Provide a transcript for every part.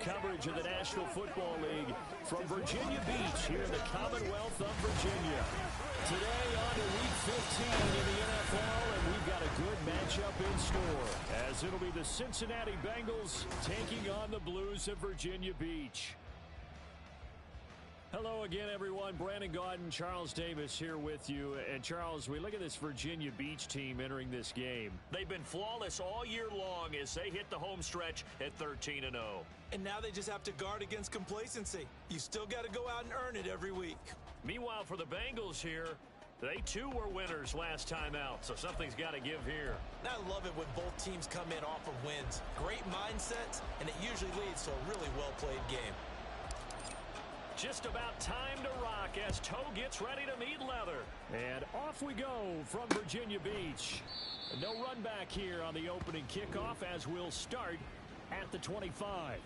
coverage of the National Football League from Virginia Beach here in the Commonwealth of Virginia. Today on to Week 15 in the NFL, and we've got a good matchup in store, as it'll be the Cincinnati Bengals taking on the Blues of Virginia Beach. Hello again, everyone. Brandon Gaudin, Charles Davis here with you. And, Charles, we look at this Virginia Beach team entering this game. They've been flawless all year long as they hit the home stretch at 13-0. And now they just have to guard against complacency. You still got to go out and earn it every week. Meanwhile, for the Bengals here, they too were winners last time out, so something's got to give here. I love it when both teams come in off of wins. Great mindsets, and it usually leads to a really well-played game. Just about time to rock as Toe gets ready to meet leather. And off we go from Virginia Beach. No run back here on the opening kickoff as we'll start at the 25.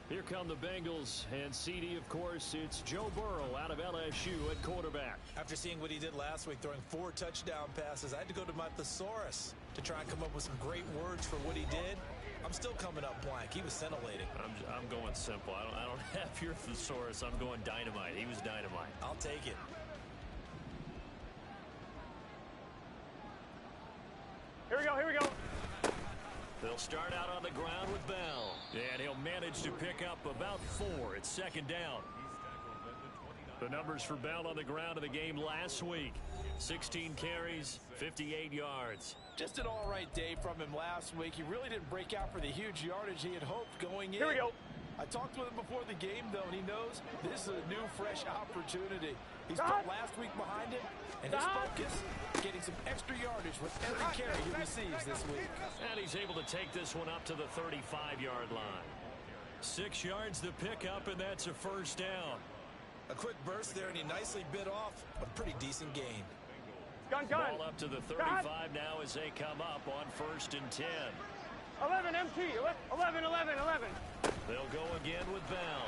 Here come the Bengals, and CD, of course, it's Joe Burrow out of LSU at quarterback. After seeing what he did last week, throwing 4 touchdown passes, I had to go to my thesaurus to try and come up with some great words for what he did. I'm still coming up blank. He was scintillating. I'm going simple. I don't have your thesaurus. I'm going dynamite. He was dynamite. I'll take it. Here we go, here we go. They'll start out on the ground with Bell. And he'll manage to pick up about 4. It's second down. The numbers for Bell on the ground in the game last week. 16 carries, 58 yards. Just an all-right day from him last week. He really didn't break out for the huge yardage he had hoped going in. Here we go. I talked with him before the game, though, and he knows this is a new, fresh opportunity. He's put last week behind him, and his focus, getting some extra yardage with every carry he receives this week. And he's able to take this one up to the 35-yard line. 6 yards to pick up, and that's a first down. A quick burst there, and he nicely bit off a pretty decent gain. Gun. Ball up to the 35 now as they come up on 1st and 10. 11 MT. 11. They'll go again with Bell.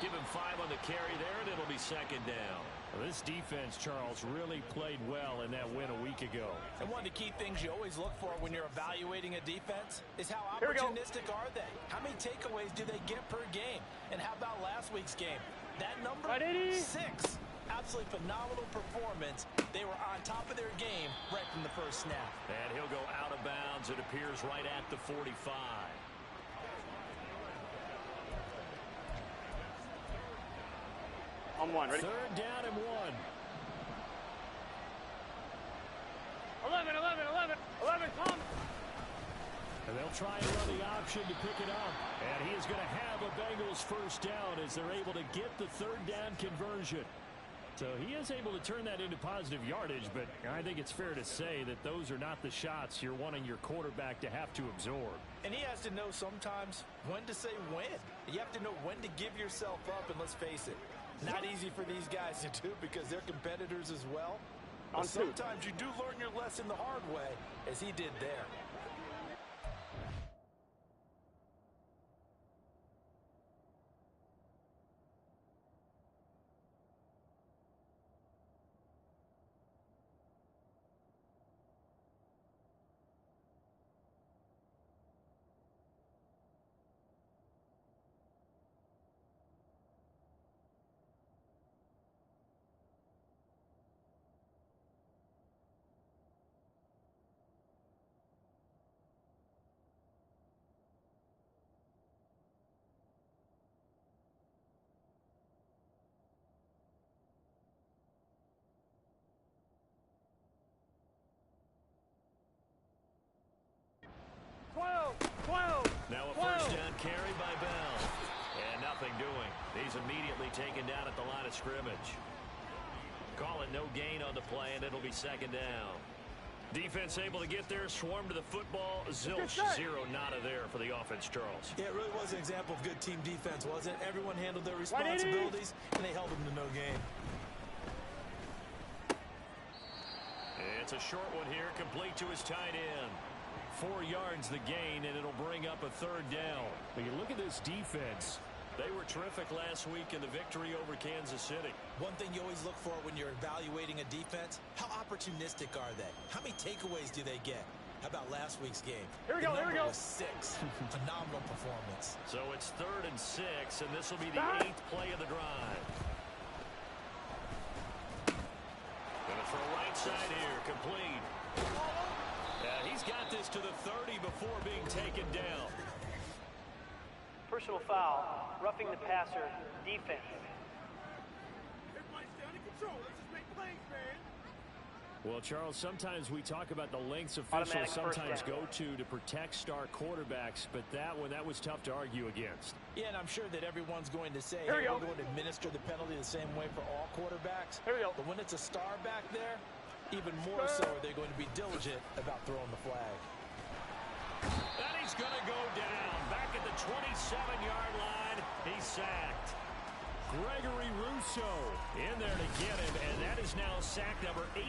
Give him 5 on the carry there, and it'll be second down. Well, this defense, Charles, really played well in that win a week ago. And one of the key things you always look for when you're evaluating a defense is how opportunistic are they? How many takeaways do they get per game? And how about last week's game? That number? 6. Absolutely phenomenal performance. They were on top of their game right from the first snap. And he'll go out of bounds. It appears right at the 45. On 1, ready? 3rd down and 1. 11, Tom. And they'll try and run the option to pick it up. And he is going to have a Bengals first down as they're able to get the 3rd down conversion. So he is able to turn that into positive yardage, but I think it's fair to say that those are not the shots you're wanting your quarterback to have to absorb. And he has to know sometimes when to say when. You have to know when to give yourself up, and let's face it, not easy for these guys to do because they're competitors as well. But sometimes you do learn your lesson the hard way, as he did there. Now a first down carry by Bell. And nothing doing. He's immediately taken down at the line of scrimmage. Call it no gain on the play, and it'll be second down. Defense able to get there, swarm to the football. Zilch, 0 nada there for the offense, Charles. Yeah, it really was an example of good team defense, wasn't it? Everyone handled their responsibilities, and they held them to no gain. It's a short one here, complete to his tight end. 4 yards the gain, and it'll bring up a 3rd down. But you look at this defense. They were terrific last week in the victory over Kansas City. One thing you always look for when you're evaluating a defense, how opportunistic are they? How many takeaways do they get? How about last week's game? Here we go, here we go. Was 6. Phenomenal performance. So it's 3rd and 6, and this will be the 8th play of the drive. Gonna throw right side here, complete. He's got this to the 30 before being taken down. Personal foul, roughing the passer, defense. Everybody's down in control. Let's just make plays, man. Well, Charles, sometimes we talk about the lengths officials sometimes go to protect star quarterbacks, but that was tough to argue against. Yeah, and I'm sure that everyone's going to say, Here we hey, go. we're going to administer the penalty the same way for all quarterbacks. Here we go. But when it's a star back there, even more so are they going to be diligent about throwing the flag. And he's going to go down. Back at the 27-yard line, he's sacked. Gregory Rousseau in there to get him, and that is now sack number 18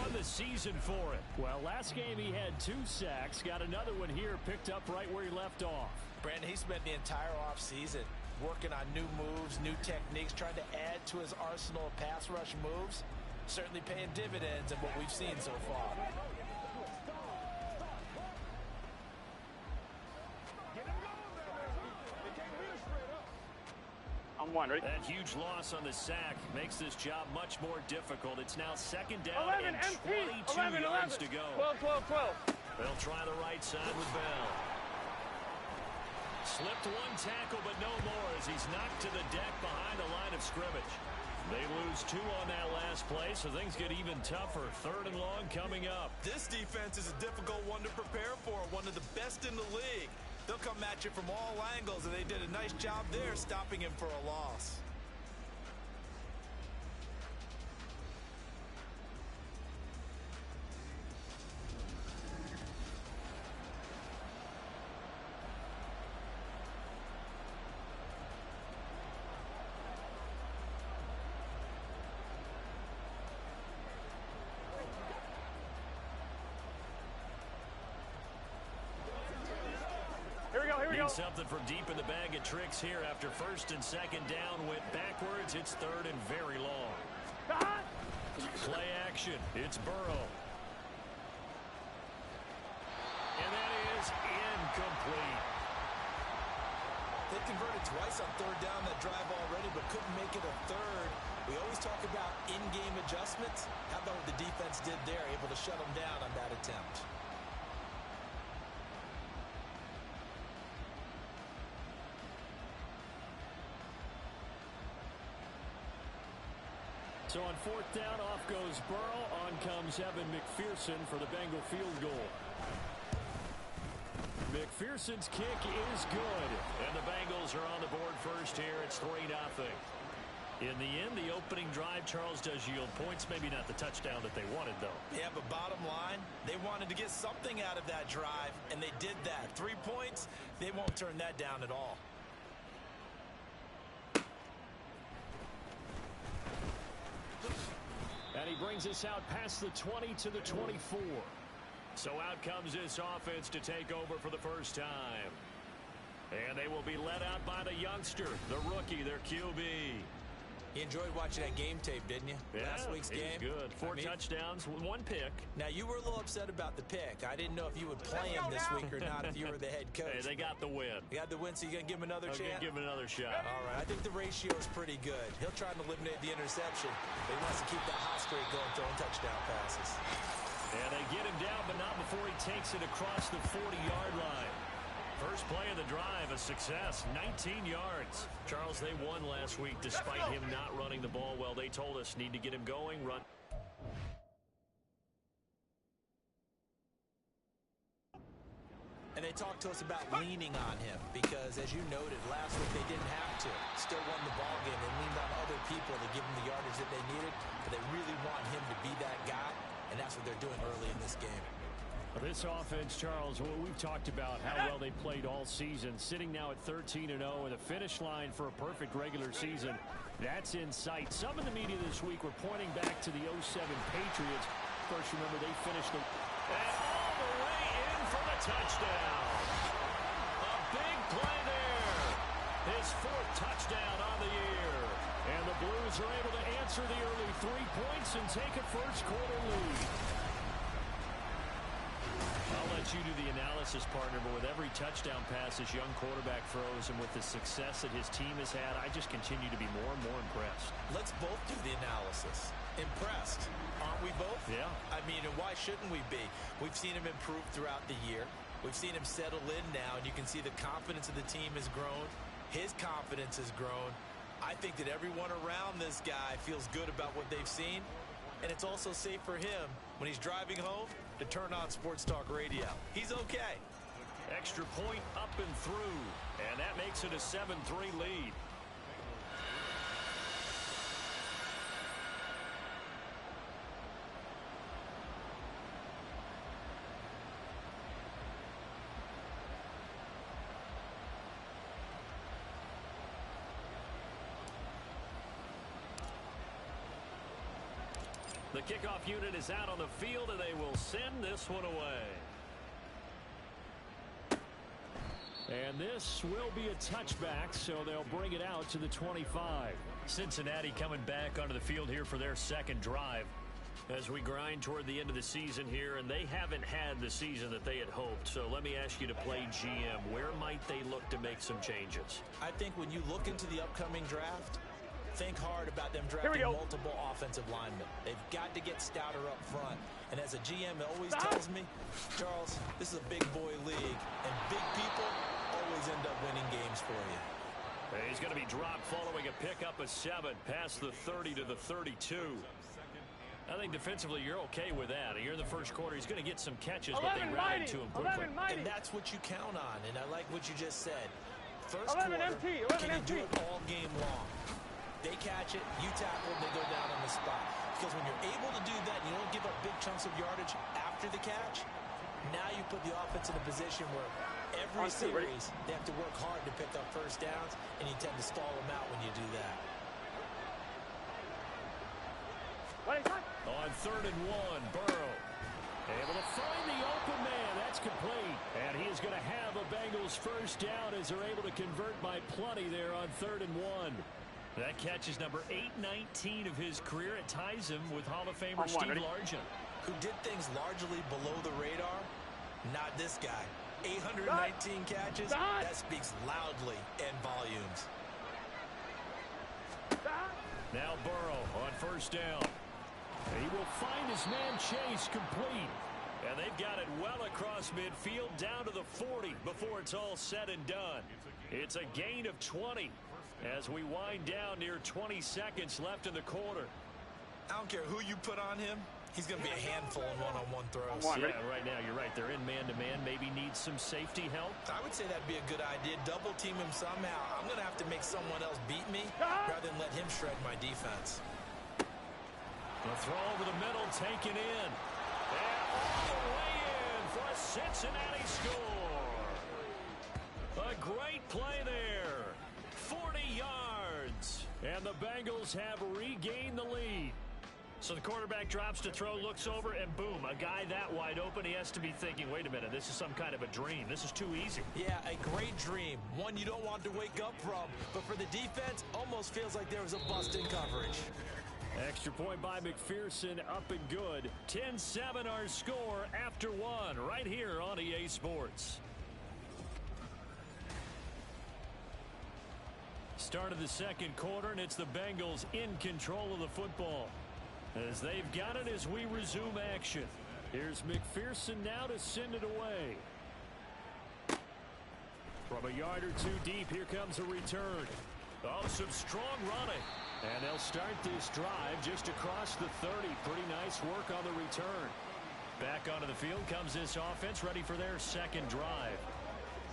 on the season for him. Well, last game he had 2 sacks, got another one here, picked up right where he left off. Brandon, he spent the entire offseason working on new moves, new techniques, trying to add to his arsenal of pass rush moves. Certainly paying dividends in what we've seen so far. I'm one, ready? That huge loss on the sack makes this job much more difficult. It's now 2nd down 11 and MT, 22 11, yards 11. to go. 12, 12, 12. They'll try the right side with Bell. Slipped one tackle, but no more as he's knocked to the deck behind the line of scrimmage. They lose 2 on that last play, so things get even tougher. 3rd and long coming up. This defense is a difficult one to prepare for, one of the best in the league. They'll come at you from all angles, and they did a nice job there stopping him for a loss. Here we go. Something from deep in the bag of tricks here after 1st and 2nd down went backwards. It's 3rd and very long. Play action. It's Burrow. And that is incomplete. They converted twice on 3rd down that drive already, but couldn't make it a 3rd. We always talk about in-game adjustments. How about what the defense did there, able to shut them down on that attempt? So on 4th down, off goes Burrow. On comes Evan McPherson for the Bengal field goal. McPherson's kick is good. And the Bengals are on the board first here. It's 3-0. In the end, the opening drive, Charles, does yield points. Maybe not the touchdown that they wanted, though. Yeah, but bottom line, they wanted to get something out of that drive, and they did that. 3 points, they won't turn that down at all. And he brings us out past the 20 to the 24. So out comes this offense to take over for the first time. And they will be led out by the youngster, the rookie, their QB. You enjoyed watching that game tape, didn't you? Yeah, Last week's game. Good. 4 touchdowns, 1 pick. Now, you were a little upset about the pick. I didn't know if you would play him this week or not if you were the head coach. Hey, they got the win. You got the win, so you're going to give him another chance? Give him another shot. All right, I think the ratio is pretty good. He'll try and eliminate the interception, but he wants to keep that hot streak going, throwing touchdown passes. And they get him down, but not before he takes it across the 40-yard line. First play of the drive, a success, 19 yards. Charles, they won last week despite him not running the ball well. They told us need to get him going, run. And they talked to us about leaning on him because, as you noted, last week they didn't have to. Still won the ball game. They leaned on other people to give them the yardage that they needed, but they really want him to be that guy, and that's what they're doing early in this game. This offense, Charles, we've talked about how well they played all season, sitting now at 13-0 and a finish line for a perfect regular season. That's in sight. Some in the media this week were pointing back to the 07 Patriots. Of course, remember, they finished the... And all the way in for the touchdown. A big play there. His 4th touchdown on the year. And the Blues are able to answer the early 3 points and take a first quarter lead. let you do the analysis, partner, but with every touchdown pass this young quarterback throws and with the success that his team has had, I just continue to be more and more impressed. Let's both do the analysis. Impressed, aren't we both? Yeah. I mean, and why shouldn't we be? We've seen him improve throughout the year. We've seen him settle in now, and you can see the confidence of the team has grown. His confidence has grown. I think that everyone around this guy feels good about what they've seen, and it's also safe for him when he's driving home to turn on Sports Talk Radio. He's okay. Extra point up and through, and that makes it a 7-3 lead. The kickoff unit is out on the field, and they will send this one away. And this will be a touchback, so they'll bring it out to the 25. Cincinnati coming back onto the field here for their second drive as we grind toward the end of the season here, and they haven't had the season that they had hoped. So let me ask you to play GM. Where might they look to make some changes? I think when you look into the upcoming draft, think hard about them drafting multiple offensive linemen. They've got to get stouter up front. And as a GM always tells me, Charles, this is a big boy league, and big people always end up winning games for you. He's going to be dropped following a pickup of 7 past the 30 to the 32. I think defensively you're okay with that. Here in the first quarter, he's going to get some catches, but they ran into him quickly. And that's what you count on, and I like what you just said. First quarter, can you do it all game long? They catch it, you tackle, they go down on the spot. Because when you're able to do that, and you don't give up big chunks of yardage after the catch, now you put the offense in a position where every series they have to work hard to pick up first downs, and you tend to stall them out when you do that. On 3rd and 1, Burrow able to find the open man. That's complete. And he is going to have a Bengals first down as they're able to convert by plenty there on 3rd and 1. That catch is number 819 of his career. It ties him with Hall of Famer Steve Largent, who did things largely below the radar. Not this guy. 819 catches. That speaks loudly in volumes. Now Burrow on first down. He will find his man Chase complete. And they've got it well across midfield down to the 40 before it's all said and done. It's a gain of 20. As we wind down near 20 seconds left in the quarter. I don't care who you put on him. He's going to be a handful in one-on-one throws. Yeah, right now you're right. They're in man-to-man. Maybe needs some safety help. I would say that'd be a good idea. Double team him somehow. I'm going to have to make someone else beat me rather than let him shred my defense. The throw over the middle, taken in. And all the way in for a Cincinnati score. A great play there. 40 yards. And the Bengals have regained the lead. So the quarterback drops to throw, looks over, and boom, a guy that wide open, he has to be thinking, wait a minute, this is some kind of a dream. This is too easy. Yeah, a great dream. One you don't want to wake up from. But for the defense, almost feels like there was a bust in coverage. Extra point by McPherson, up and good. 10-7 our score after one, right here on EA Sports. Start of the second quarter, and it's the Bengals in control of the football. As they've got it as we resume action. Here's McPherson now to send it away. From a yard or two deep, here comes a return. Oh, some strong running. And they'll start this drive just across the 30. Pretty nice work on the return. Back onto the field comes this offense, ready for their second drive.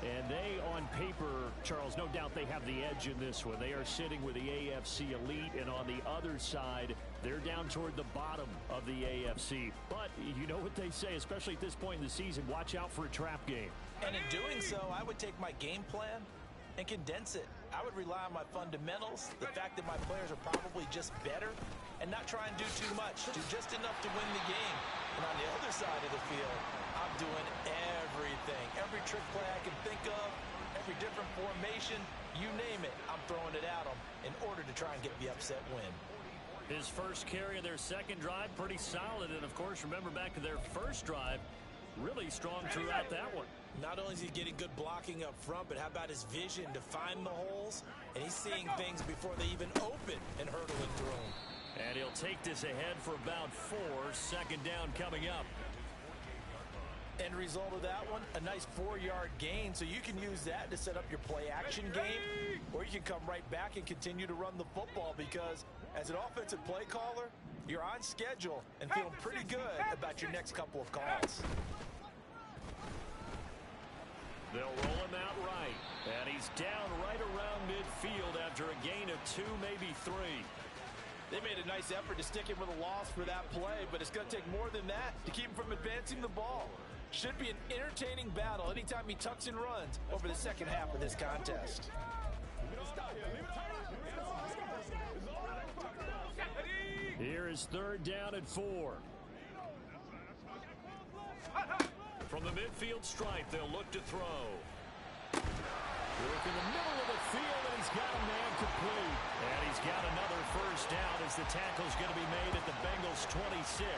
And they, on paper, Charles, no doubt they have the edge in this one. They are sitting with the AFC elite, and on the other side, they're down toward the bottom of the AFC. But you know what they say, especially at this point in the season, watch out for a trap game. And in doing so, I would take my game plan and condense it. I would rely on my fundamentals, the fact that my players are probably just better, and not try and do too much, do just enough to win the game. And on the other side of the field, I'm doing everything. Every trick play I can think of, every different formation, you name it, I'm throwing it at them in order to try and get the upset win. His first carry of their second drive, pretty solid. And, of course, remember back to their first drive, really strong throughout that one. Not only is he getting good blocking up front, but how about his vision to find the holes? And he's seeing things before they even open and hurdling through them. And he'll take this ahead for about 4. Second down coming up. End result of that one, a nice 4-yard gain, so you can use that to set up your play-action game, or you can come right back and continue to run the football because as an offensive play caller, you're on schedule and feeling pretty good about your next couple of calls. They'll roll him out right, and he's down right around midfield after a gain of 2, maybe 3. They made a nice effort to stick him with a loss for that play, but it's going to take more than that to keep him from advancing the ball. Should be an entertaining battle anytime he tucks and runs over the second half of this contest. Here is third down and 4. From the midfield stripe, they'll look to throw. Work in the middle of the field, and he's got a man complete. And he's got another first down as the tackle's going to be made at the Bengals' 26.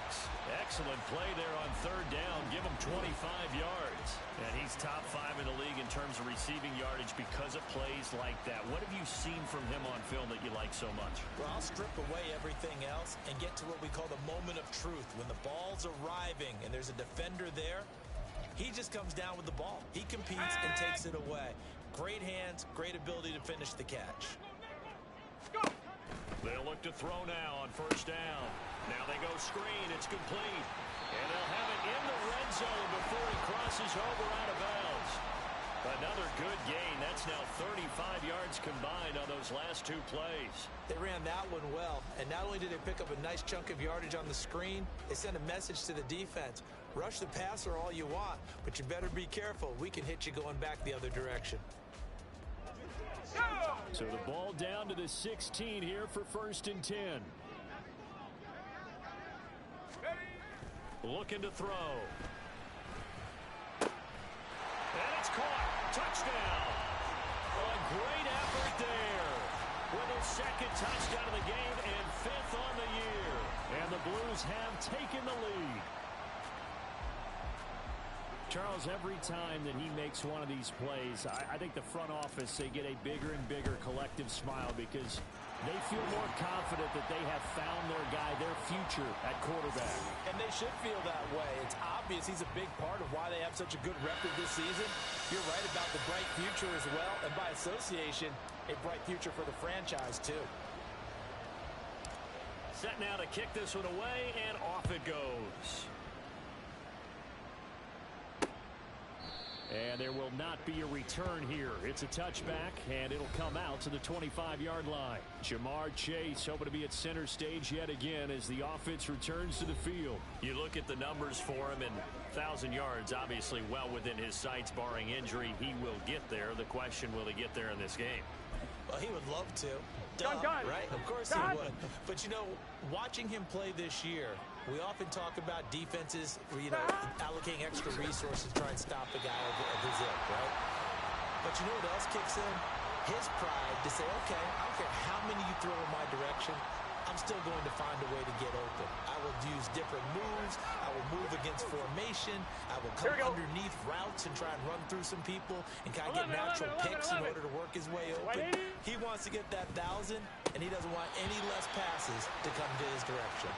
Excellent play there on third down. Give him 25 yards. And he's top 5 in the league in terms of receiving yardage because of plays like that. What have you seen from him on film that you like so much? Well, I'll strip away everything else and get to what we call the moment of truth. When the ball's arriving and there's a defender there, he just comes down with the ball. He competes and takes it away. Great hands, great ability to finish the catch. They'll look to throw now on first down. Now they go screen. It's complete. And they'll have it in the red zone before he crosses over out of bounds. Another good gain. That's now 35 yards combined on those last 2 plays. They ran that one well. And not only did they pick up a nice chunk of yardage on the screen, they sent a message to the defense. Rush the passer all you want, but you better be careful. We can hit you going back the other direction. So the ball down to the 16 here for first and 10. Looking to throw. And it's caught. Touchdown. A great effort there. With his second touchdown of the game and 5th on the year. And the Blues have taken the lead. Charles, every time that he makes one of these plays, I think the front office, they get a bigger and bigger collective smile because they feel more confident that they have found their guy, their future at quarterback. And they should feel that way. It's obvious he's a big part of why they have such a good record this season. You're right about the bright future as well, and by association, a bright future for the franchise too. Set now to kick this one away, and off it goes. And there will not be a return here. It's a touchback, and it'll come out to the 25-yard line. Jamar Chase hoping to be at center stage yet again as the offense returns to the field. You look at the numbers for him, and 1,000 yards obviously well within his sights, barring injury. He will get there. The question, will he get there in this game? Well, he would love to. Right? Of course he would. But, you know, watching him play this year, we often talk about defenses, allocating extra resources to try and stop the guy of his ilk, right? But you know what else kicks in? His pride to say, okay, I don't care how many you throw in my direction, I'm still going to find a way to get open. I will use different moves. I will move against formation. I will come underneath routes and try and run through some people and kind of get natural picks in order to work his way open. He wants to get that 1,000, and he doesn't want any less passes to come to his direction.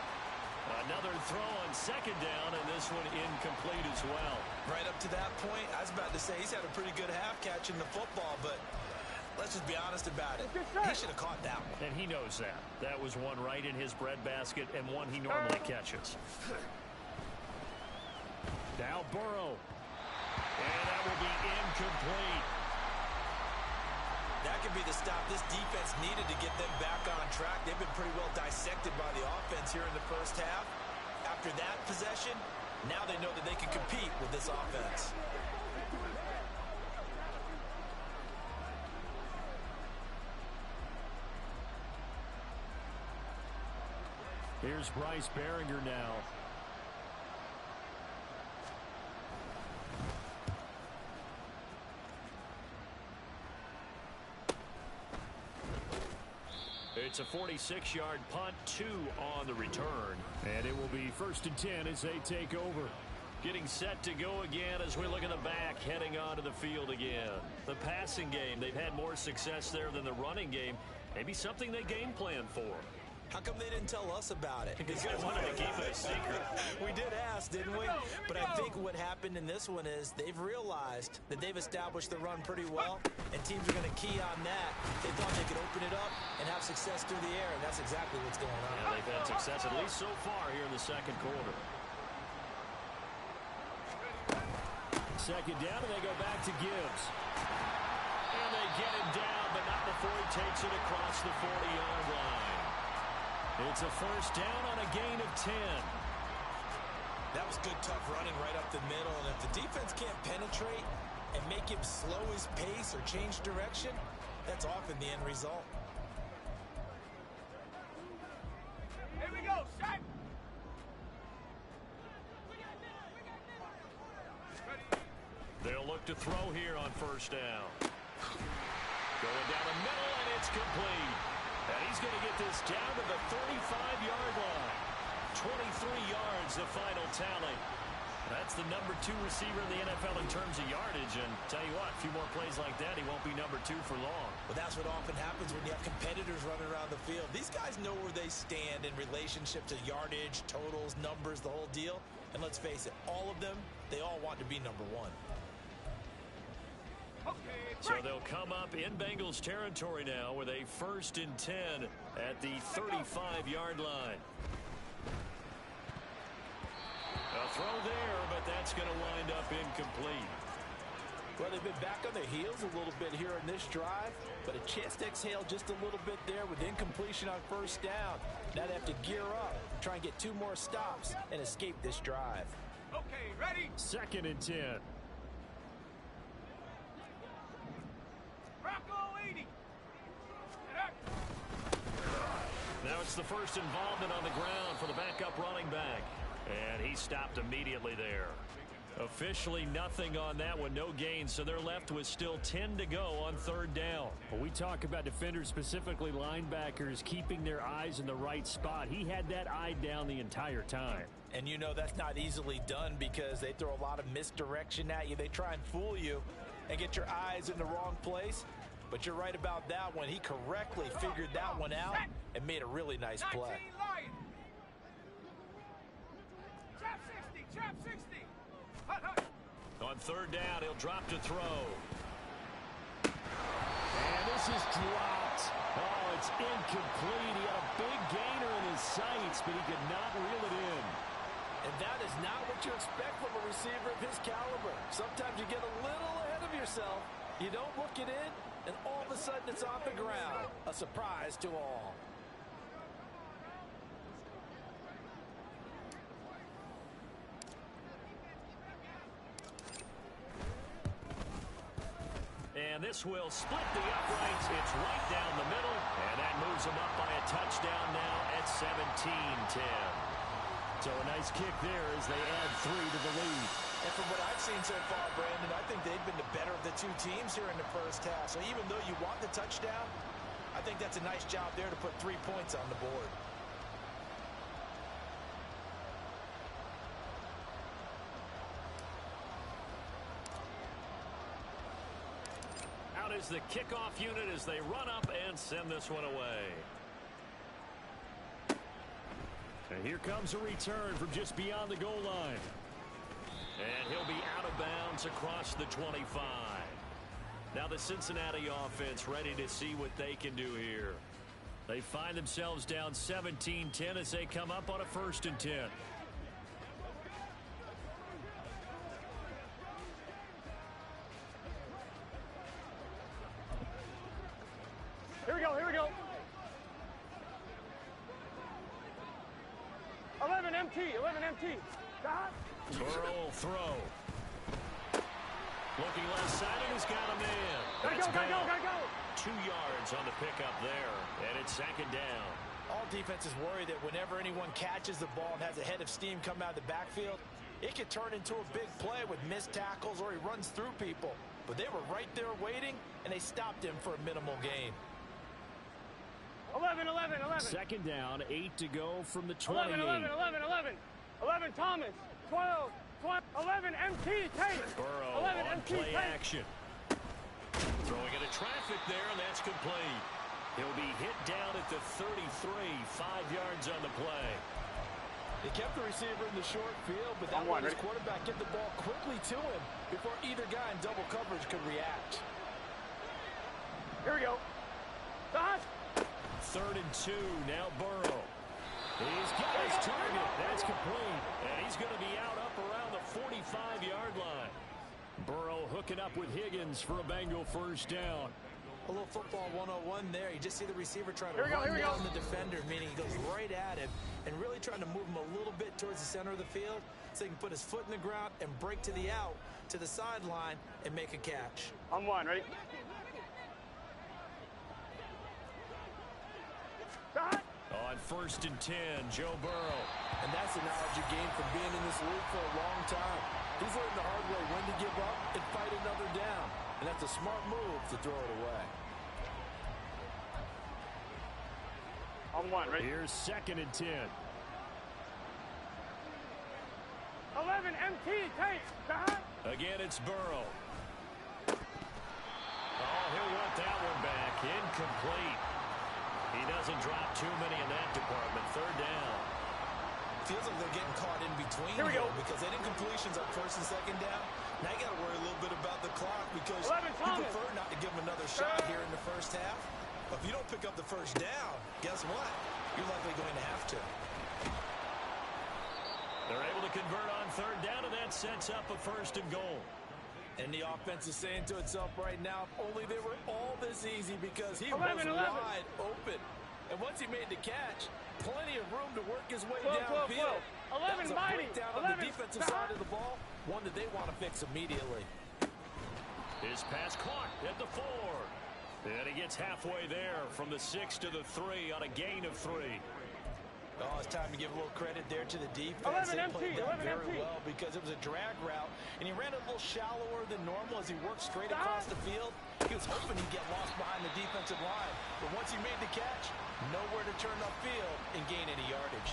Another throw on second down, and this one incomplete as well. Right up to that point, I was about to say he's had a pretty good half catching the football, but let's just be honest about it. He should have caught that one. And he knows that. That was one right in his breadbasket and one he normally catches. Now Burrow. And that will be incomplete. That could be the stop this defense needed to get them back on track. They've been pretty well dissected by the offense here in the first half. After that possession, now they know that they can compete with this offense. Here's Bryce Baringer now. It's a 46-yard punt, 2 on the return. And it will be first and 10 as they take over. Getting set to go again as we look at the back, heading onto the field again. The passing game, they've had more success there than the running game. Maybe something they game plan for. How come they didn't tell us about it? Because they wanted to keep it a secret. We did ask, didn't we? But I think what happened in this one is they've realized that they've established the run pretty well, and teams are going to key on that. They thought they could open it up and have success through the air, and that's exactly what's going on. Yeah, they've had success at least so far here in the second quarter. Second down, and they go back to Gibbs. And they get him down, but not before he takes it across the 40-yard line. It's a first down on a gain of 10. That was good, tough running right up the middle. And if the defense can't penetrate and make him slow his pace or change direction, that's often the end result. Here we go, shot. They'll look to throw here on first down. Going down the middle, and it's complete. And he's going to get this down to the 35-yard line. 23 yards, the final tally. That's the number 2 receiver in the NFL in terms of yardage. And tell you what, a few more plays like that, he won't be number 2 for long. But that's what often happens when you have competitors running around the field. These guys know where they stand in relationship to yardage, totals, numbers, the whole deal. And let's face it, all of them, they all want to be number 1. So they'll come up in Bengals territory now with a 1st and 10 at the 35-yard line. A throw there, but that's going to wind up incomplete. Well, they've been back on their heels a little bit here in this drive, but a chance to exhale just a little bit there with incompletion on first down. Now they have to gear up, try and get 2 more stops, and escape this drive. Okay, ready? 2nd and 10. Now it's the first involvement on the ground for the backup running back. And he stopped immediately there. Officially nothing on that one, no gain, so they're left with still 10 to go on 3rd down. When we talk about defenders, specifically linebackers, keeping their eyes in the right spot, he had that eye down the entire time. And you know that's not easily done because they throw a lot of misdirection at you. They try and fool you and get your eyes in the wrong place. But you're right about that one. He correctly figured that one out and made a really nice play. Trap 60, trap 60. On 3rd down, he'll drop to throw. And this is dropped. Oh, it's incomplete. He had a big gainer in his sights, but he could not reel it in. And that is not what you expect from a receiver of his caliber. Sometimes you get a little ahead of yourself. You don't look it in, and all of a sudden it's off the ground. A surprise to all. And this will split the uprights. It's right down the middle, and that moves them up by a touchdown now at 17-10. So a nice kick there as they add 3 to the lead. And from what I've seen so far, Brandon, I think they've been the better of the 2 teams here in the first half. So even though you want the touchdown, I think that's a nice job there to put 3 points on the board. Out is the kickoff unit as they run up and send this one away. And here comes a return from just beyond the goal line. And he'll be out of bounds across the 25. Now the Cincinnati offense ready to see what they can do here. They find themselves down 17-10 as they come up on a 1st and 10. Here we go, here we go. 11 MT, 11 MT. Stop. Burrow will throw. Looking left side, and he's got a man. Gotta go. 2 yards on the pickup there, and it's 2nd down. All defenses worry that whenever anyone catches the ball and has a head of steam come out of the backfield, it could turn into a big play with missed tackles or he runs through people. But they were right there waiting, and they stopped him for a minimal gain. 11. 2nd down, 8 to go from the 28. 11, Thomas. 12. 11 MT, take. Burrow 11 on MT, play take. action. Throwing into traffic there, and that's complete. He'll be hit down at the 33, 5 yards on the play. They kept the receiver in the short field, but that let his quarterback get the ball quickly to him before either guy in double coverage could react. Here we go. Dodge. 3rd and 2, now Burrow. He's got his target. That's complete. And he's going to be out up around the 45-yard line. Burrow hooking up with Higgins for a Bengal first down. A little football 101 there. You just see the receiver trying to run down the defender, meaning he goes right at him and really trying to move him a little bit towards the center of the field so he can put his foot in the ground and break to the out, to the sideline, and make a catch. On one, ready? On 1st and 10, Joe Burrow. And that's the knowledge you gain from being in this league for a long time. He's learned the hard way when to give up and fight another down. And that's a smart move to throw it away. On one, ready? Here's 2nd and 10. 11 MT, take. Again, it's Burrow. Oh, he'll want that one back. Incomplete. He doesn't drop too many in that department. 3rd down. Feels like they're getting caught in between here we go. Because they didn't completions on 1st and 2nd down. Now you got to worry a little bit about the clock because you prefer not to give them another shot here in the first half. But if you don't pick up the first down, guess what? You're likely going to have to. They're able to convert on 3rd down, and that sets up a 1st and goal. And the offense is saying to itself right now, if only they were all this easy because he 11, was wide open. And once he made the catch, plenty of room to work his way 12, downfield. 12. 11 That was a mighty. breakdown 11 on the defensive side of the ball, one that they want to fix immediately. His pass caught at the 4. And he gets halfway there from the 6 to the 3 on a gain of 3. Oh, it's time to give a little credit there to the defense. They played that very well because it was a drag route, and he ran a little shallower than normal as he worked straight across the field. He was hoping he'd get lost behind the defensive line, but once he made the catch, nowhere to turn upfield and gain any yardage.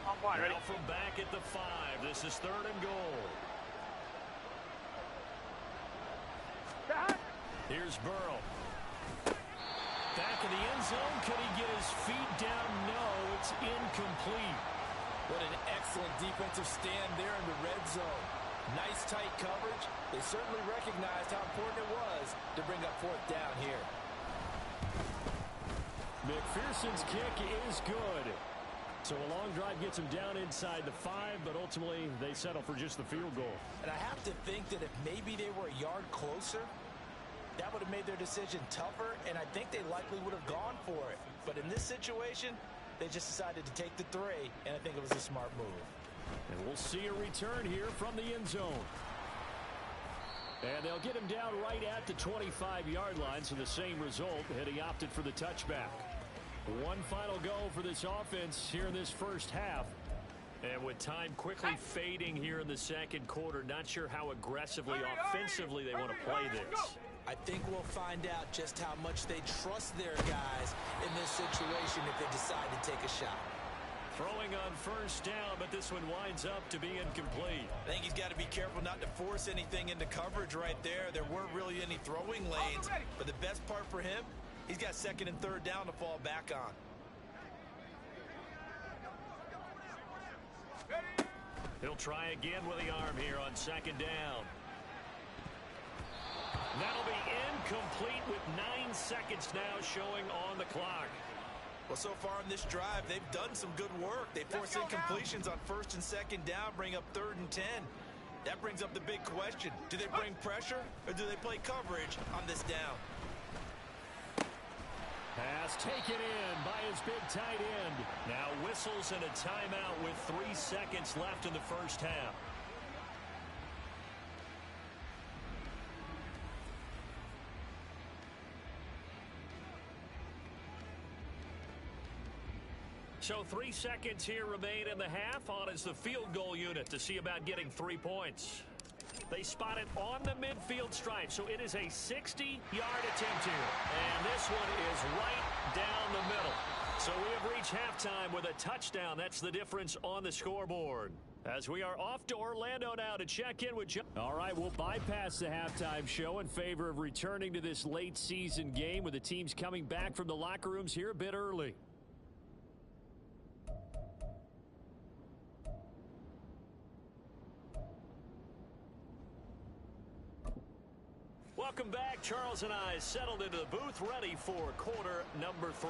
Now from back at the 5, this is 3rd and goal. Here's Burrow. Back in the end zone. Can he get his feet down? No, it's incomplete. What an excellent defensive stand there in the red zone. Nice tight coverage. They certainly recognized how important it was to bring up 4th down here. McPherson's kick is good. So a long drive gets him down inside the 5, but ultimately they settle for just the field goal. And I have to think that if maybe they were a yard closer, that would have made their decision tougher, and I think they likely would have gone for it. But in this situation, they just decided to take the 3, and I think it was a smart move. And we'll see a return here from the end zone. And they'll get him down right at the 25-yard line, so the same result, had he opted for the touchback. One final go for this offense here in this first half. And with time quickly fading here in the 2nd quarter, not sure how aggressively, offensively they want to play this. I think we'll find out just how much they trust their guys in this situation if they decide to take a shot. Throwing on 1st down, but this one winds up to be incomplete. I think he's got to be careful not to force anything into coverage right there. There weren't really any throwing lanes, but the best part for him, he's got 2nd and 3rd down to fall back on. He'll try again with the arm here on 2nd down. That'll be incomplete with 9 seconds now showing on the clock. Well, so far in this drive, they've done some good work. They force incompletions on 1st and 2nd down, bring up 3rd and 10. That brings up the big question. Do they bring pressure or do they play coverage on this down? Pass taken in by his big tight end. Now whistles and a timeout with 3 seconds left in the first half. So 3 seconds here remain in the half. On is the field goal unit to see about getting 3 points. They spot it on the midfield stripe, so it is a 60-yard attempt here. And this one is right down the middle. So we have reached halftime with a touchdown. That's the difference on the scoreboard. As we are off to Orlando now to check in with John. All right, we'll bypass the halftime show in favor of returning to this late season game with the teams coming back from the locker rooms here a bit early. Welcome back. Charles and I settled into the booth ready for quarter number 3.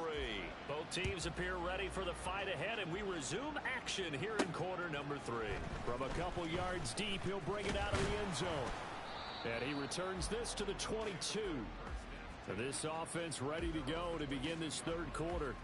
Both teams appear ready for the fight ahead, and we resume action here in quarter number 3. From a couple yards deep, he'll bring it out of the end zone. And he returns this to the 22. So this offense ready to go to begin this third quarter.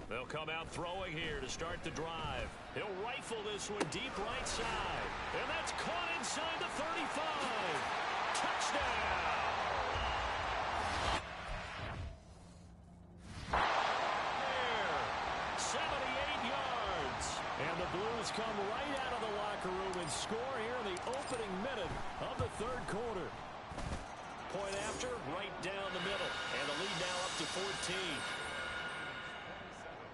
They'll come out throwing here to start the drive. He'll rifle this one deep right side. And that's caught inside the 35. Touchdown! There, 78 yards. And the Blues come right out of the locker room and score here in the opening minute of the third quarter. Point after, right down the middle. And the lead now up to 14.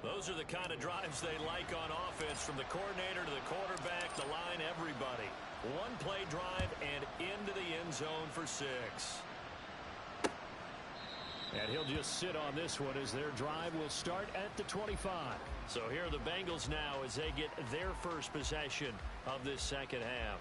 Those are the kind of drives they like on offense, from the coordinator to the quarterback, the line, everybody. One play drive and into the end zone for 6. And he'll just sit on this one as their drive will start at the 25. So here are the Bengals now as they get their first possession of this second half.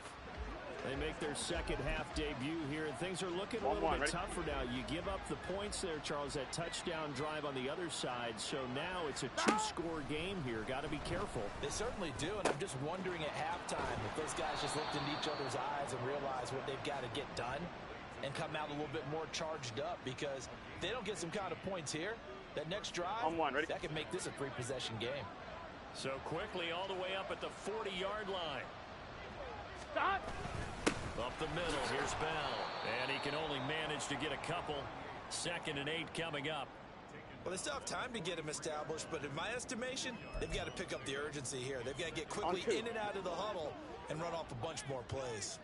They make their second half debut here, and things are looking a little bit tougher now. You give up the points there, Charles, that touchdown drive on the other side. So now it's a 2-score game here. Got to be careful. They certainly do, and I'm just wondering at halftime if those guys just looked into each other's eyes and realized what they've got to get done and come out a little bit more charged up, because if they don't get some kind of points here, that next drive, that could make this a 3-possession game. So quickly all the way up at the 40-yard line. Stop! Up the middle, here's Bell. And he can only manage to get a couple. 2nd and 8 coming up. Well, they still have time to get him established, but in my estimation, they've got to pick up the urgency here. They've got to get quickly in and out of the huddle and run off a bunch more plays.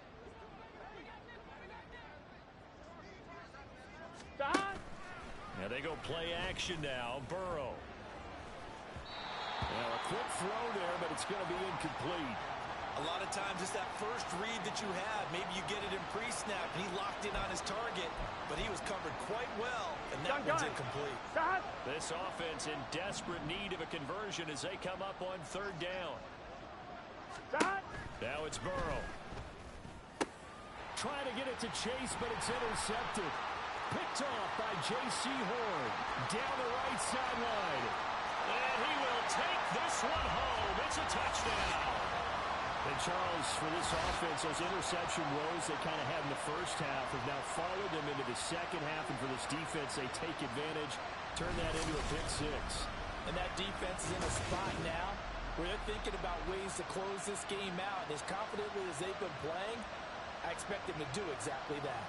Stop! Now they go play action now. Burrow. Well, a quick throw there, but it's going to be incomplete. A lot of times, just that first read that you have, maybe you get it in pre-snap, and he locked in on his target, but he was covered quite well, and that one's incomplete. Stop. This offense in desperate need of a conversion as they come up on 3rd down. Stop. Now it's Burrow. Trying to get it to Chase, but it's intercepted. Picked off by J.C. Horn. Down the right sideline. And he will take this one home. It's a touchdown. And Charles, for this offense, those interception woes they kind of had in the first half have now followed them into the second half. And for this defense, they take advantage, turn that into a pick 6. And that defense is in a spot now where they're thinking about ways to close this game out. And as confidently as they've been playing, I expect them to do exactly that.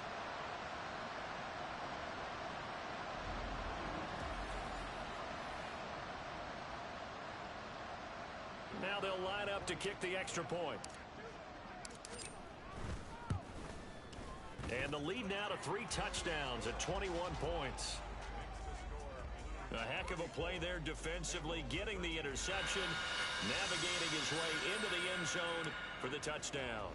Now they'll line up to kick the extra point. And the lead now to 3 touchdowns at 21 points. A heck of a play there defensively, getting the interception, navigating his way into the end zone for the touchdown.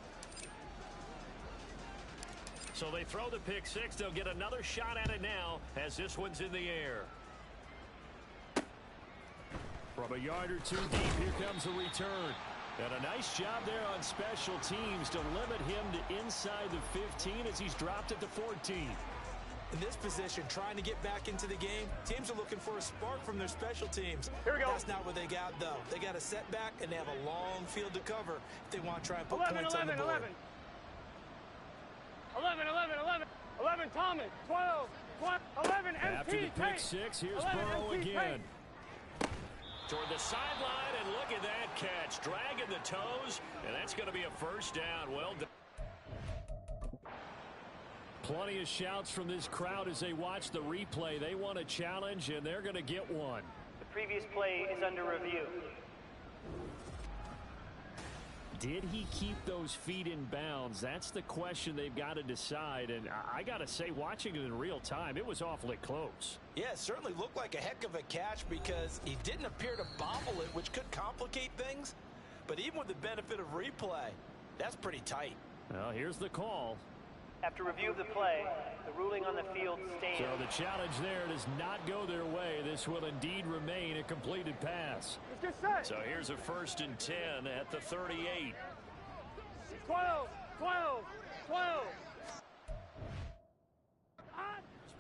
So they throw the pick 6. They'll get another shot at it now as this one's in the air. From a yard or 2 deep, here comes the return. And a nice job there on special teams to limit him to inside the 15 as he's dropped it to 14. In this position, trying to get back into the game, teams are looking for a spark from their special teams. Here we go. That's not what they got, though. They got a setback, and they have a long field to cover if they want to try and put points on the board. 11, Thomas, 12, 11, MT, After the pick 6, here's Burrow again. Toward the sideline, and look at that catch. Dragging the toes, and that's going to be a first down. Well done. Plenty of shouts from this crowd as they watch the replay. They want a challenge, and they're going to get one. The previous play is under review. Did he keep those feet in bounds? That's the question they've got to decide. And I got to say, watching it in real time, it was awfully close. Yeah, it certainly looked like a heck of a catch because he didn't appear to bobble it, which could complicate things. But even with the benefit of replay, that's pretty tight. Well, here's the call. After review of the play, the ruling on the field stands. So the challenge there does not go their way. This will indeed remain a completed pass. Let's get set. So here's a 1st and 10 at the 38. 12, 12, 12.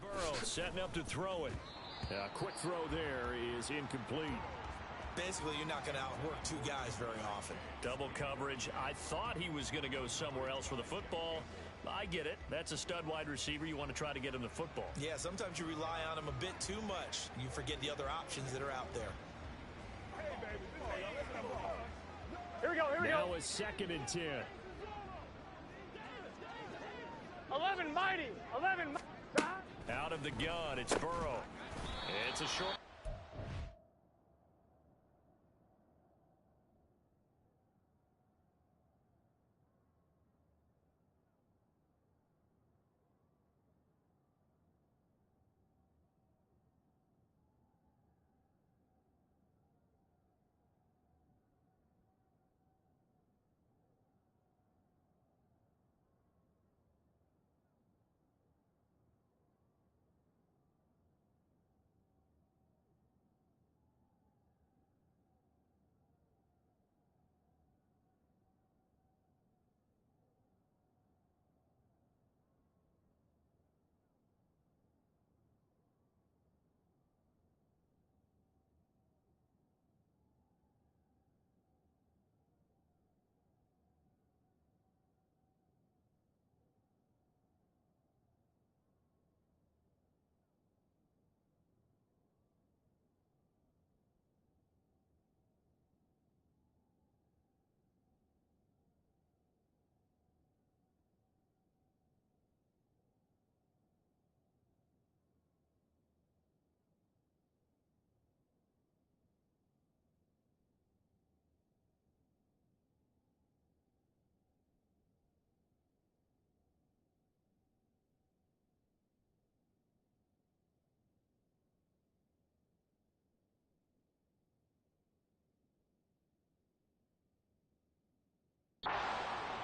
Burrow setting up to throw it. A quick throw there is incomplete. Basically, you're not going to outwork two guys very often. Double coverage. I thought he was going to go somewhere else for the football. I get it. That's a stud wide receiver. You want to try to get him the football. Yeah, sometimes you rely on him a bit too much. You forget the other options that are out there. Here we go, here we now go. A 2nd and 10. 11 mighty. 11 mighty. Out of the gun, it's Burrow. It's a short.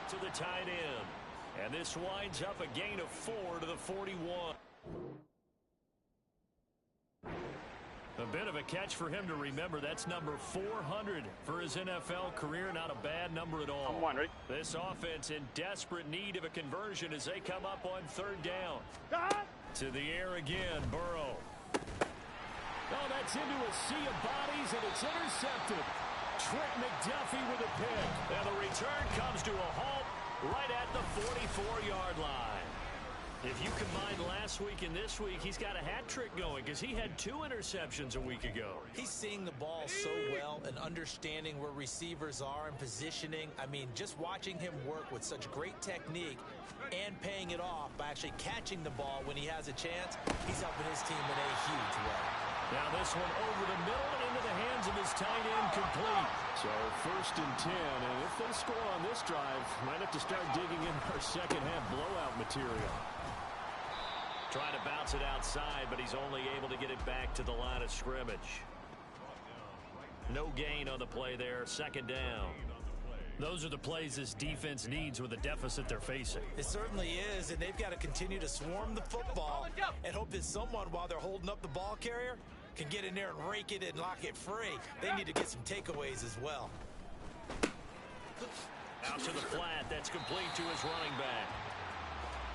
To the tight end. And this winds up a gain of 4 to the 41. A bit of a catch for him to remember. That's number 400 for his NFL career. Not a bad number at all. This offense in desperate need of a conversion as they come up on 3rd down. To the air again, Burrow. Oh, that's into a sea of bodies, and it's intercepted. Trent McDuffie with a pick. And the return comes to a halt right at the 44-yard line. If you combine last week and this week, he's got a hat trick going because he had 2 interceptions a week ago. He's seeing the ball so well and understanding where receivers are and positioning. I mean, just watching him work with such great technique and paying it off by actually catching the ball when he has a chance, he's helping his team in a huge way. Now this one over the middle into the hands of his tight end, complete. So 1st and 10, and if they score on this drive, might have to start digging in our second half blowout material. Trying to bounce it outside, but he's only able to get it back to the line of scrimmage. No gain on the play there, 2nd down. Those are the plays this defense needs with the deficit they're facing. It certainly is, and they've got to continue to swarm the football and hope that someone, while they're holding up the ball carrier, can get in there and rake it and lock it free. They need to get some takeaways as well. Out to the flat. That's complete to his running back.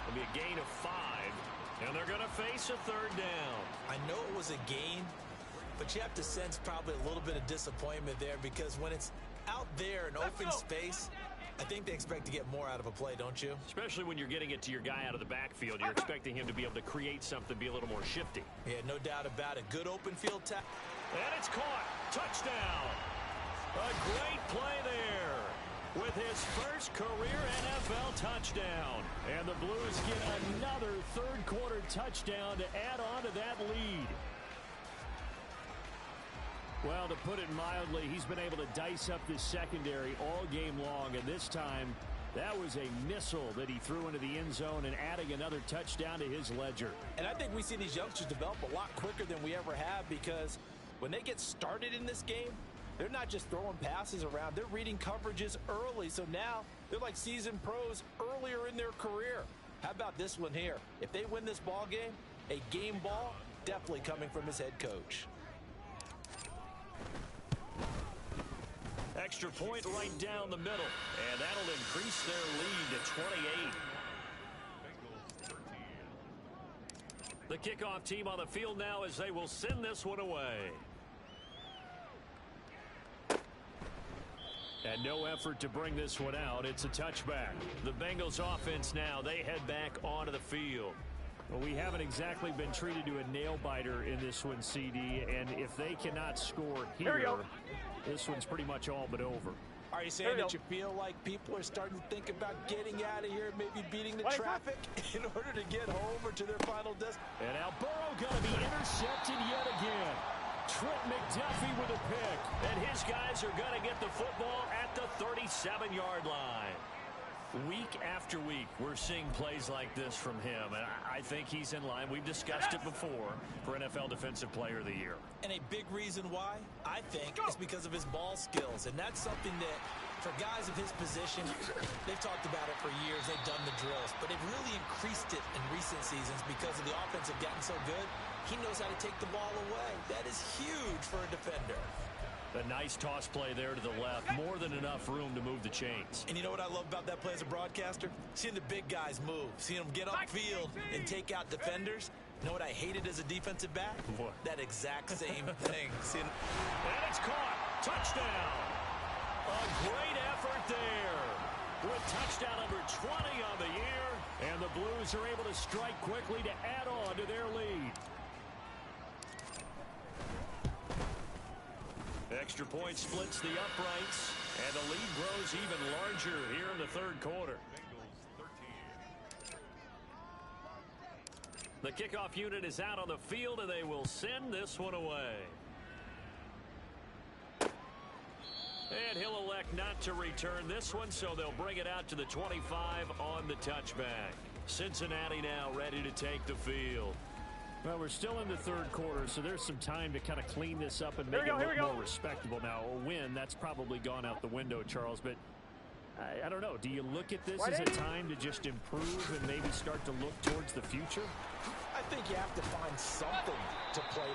It'll be a gain of 5, and they're going to face a 3rd down. I know it was a gain, but you have to sense probably a little bit of disappointment there because when it's out there in open space, I think they expect to get more out of a play, don't you? Especially when you're getting it to your guy out of the backfield. You're expecting him to be able to create something, be a little more shifty. Yeah, no doubt about it. Good open field tackle. And it's caught. Touchdown. A great play there. with his first career NFL touchdown. And the Blues get another third-quarter touchdown to add on to that lead. Well, to put it mildly, he's been able to dice up this secondary all game long, and this time that was a missile that he threw into the end zone and adding another touchdown to his ledger. And I think we see these youngsters develop a lot quicker than we ever have, because when they get started in this game, they're not just throwing passes around. They're reading coverages early. So now they're like seasoned pros earlier in their career. How about this one here? If they win this ball game, a game ball, definitely coming from his head coach. Extra point right down the middle. And that'll increase their lead to 28. The kickoff team on the field now as they will send this one away. And no effort to bring this one out. It's a touchback. The Bengals offense now, they head back onto the field. Well, we haven't exactly been treated to a nail-biter in this one, CD. And if they cannot score here, this one's pretty much all but over. Are you saying that you feel like people are starting to think about getting out of here, maybe beating the traffic in order to get home or to their final destination? And now Burrow going to be intercepted yet again. Trent McDuffie with a pick. And his guys are going to get the football at the 37-yard line. Week after week, we're seeing plays like this from him, and I think he's in line. We've discussed it before for NFL Defensive Player of the Year. And a big reason why, I think, is because of his ball skills. And that's something that, for guys of his position, they've talked about it for years. They've done the drills. But they've really increased it in recent seasons because of the offense have gotten so good. He knows how to take the ball away. That is huge for a defender. A nice toss play there to the left. More than enough room to move the chains. And you know what I love about that play as a broadcaster? Seeing the big guys move. Seeing them get upfield and take out defenders. You know what I hated as a defensive back? What? That exact same thing. And it's caught. Touchdown. A great effort there. With touchdown number 20 on the year. And the Blues are able to strike quickly to add on to their lead. Extra point splits the uprights, and the lead grows even larger here in the third quarter. The kickoff unit is out on the field, and they will send this one away. And he'll elect not to return this one, so they'll bring it out to the 25 on the touchback. Cincinnati now ready to take the field. Well, we're still in the third quarter, so there's some time to kind of clean this up and make it look more respectable. Now, a win, that's probably gone out the window, Charles, but I don't know. Do you look at this as a time to just improve and maybe start to look towards the future? I think you have to find something to play.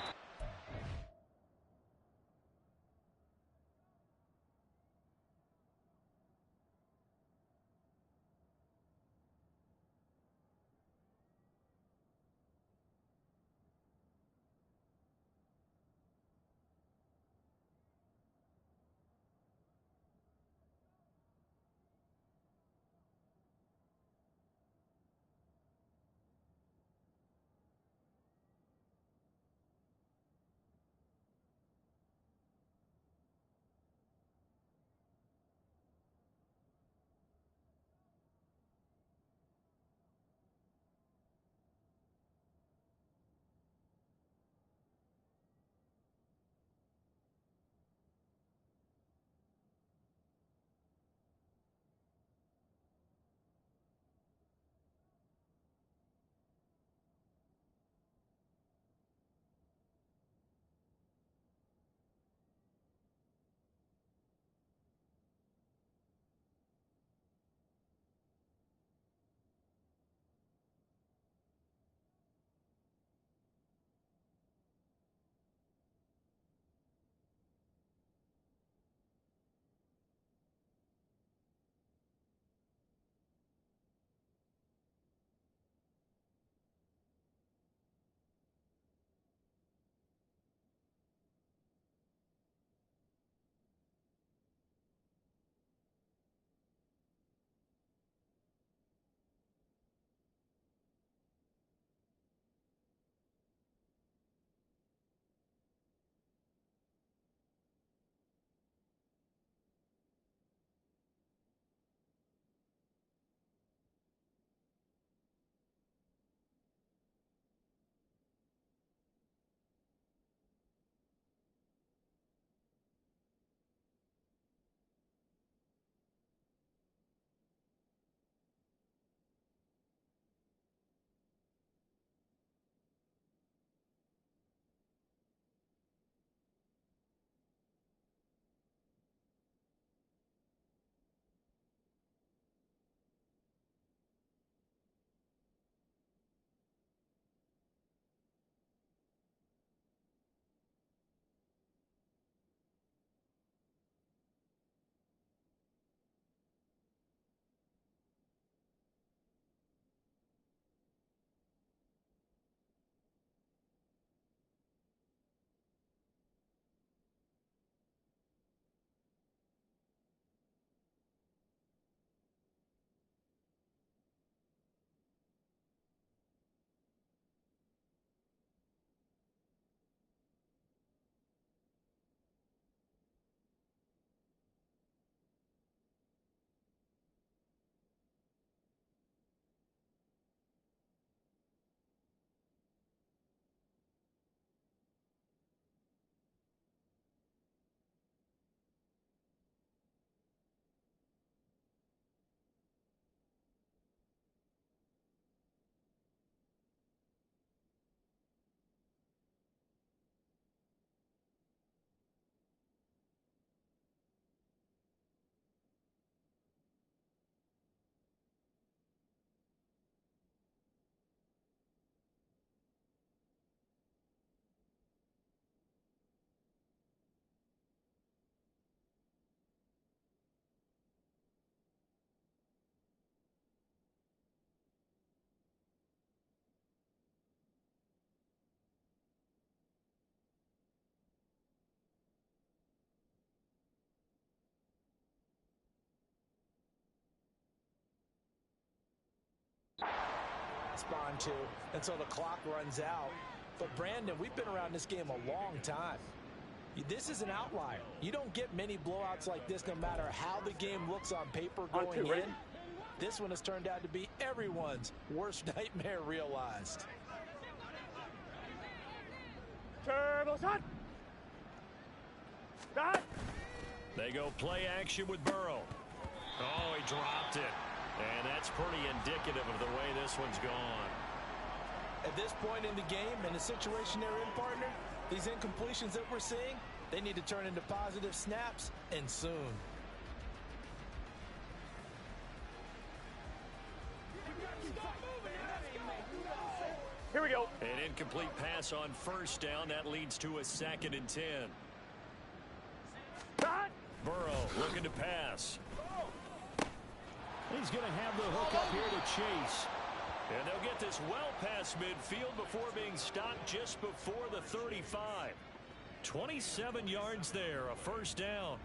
respond to until the clock runs out. But, Brandon, we've been around this game a long time. This is an outlier. You don't get many blowouts like this no matter how the game looks on paper going in. This one has turned out to be everyone's worst nightmare realized. Turbo shot. Shot. They go play action with Burrow. Oh, he dropped it. And that's pretty indicative of the way this one's gone. At this point in the game and the situation they're in, partner, these incompletions that we're seeing, they need to turn into positive snaps, and soon. Here we go. An incomplete pass on first down. That leads to a 2nd and 10. Burrow looking to pass. He's going to have the hook up here to Chase. And they'll get this well past midfield before being stopped just before the 35. 27 yards there, a first down.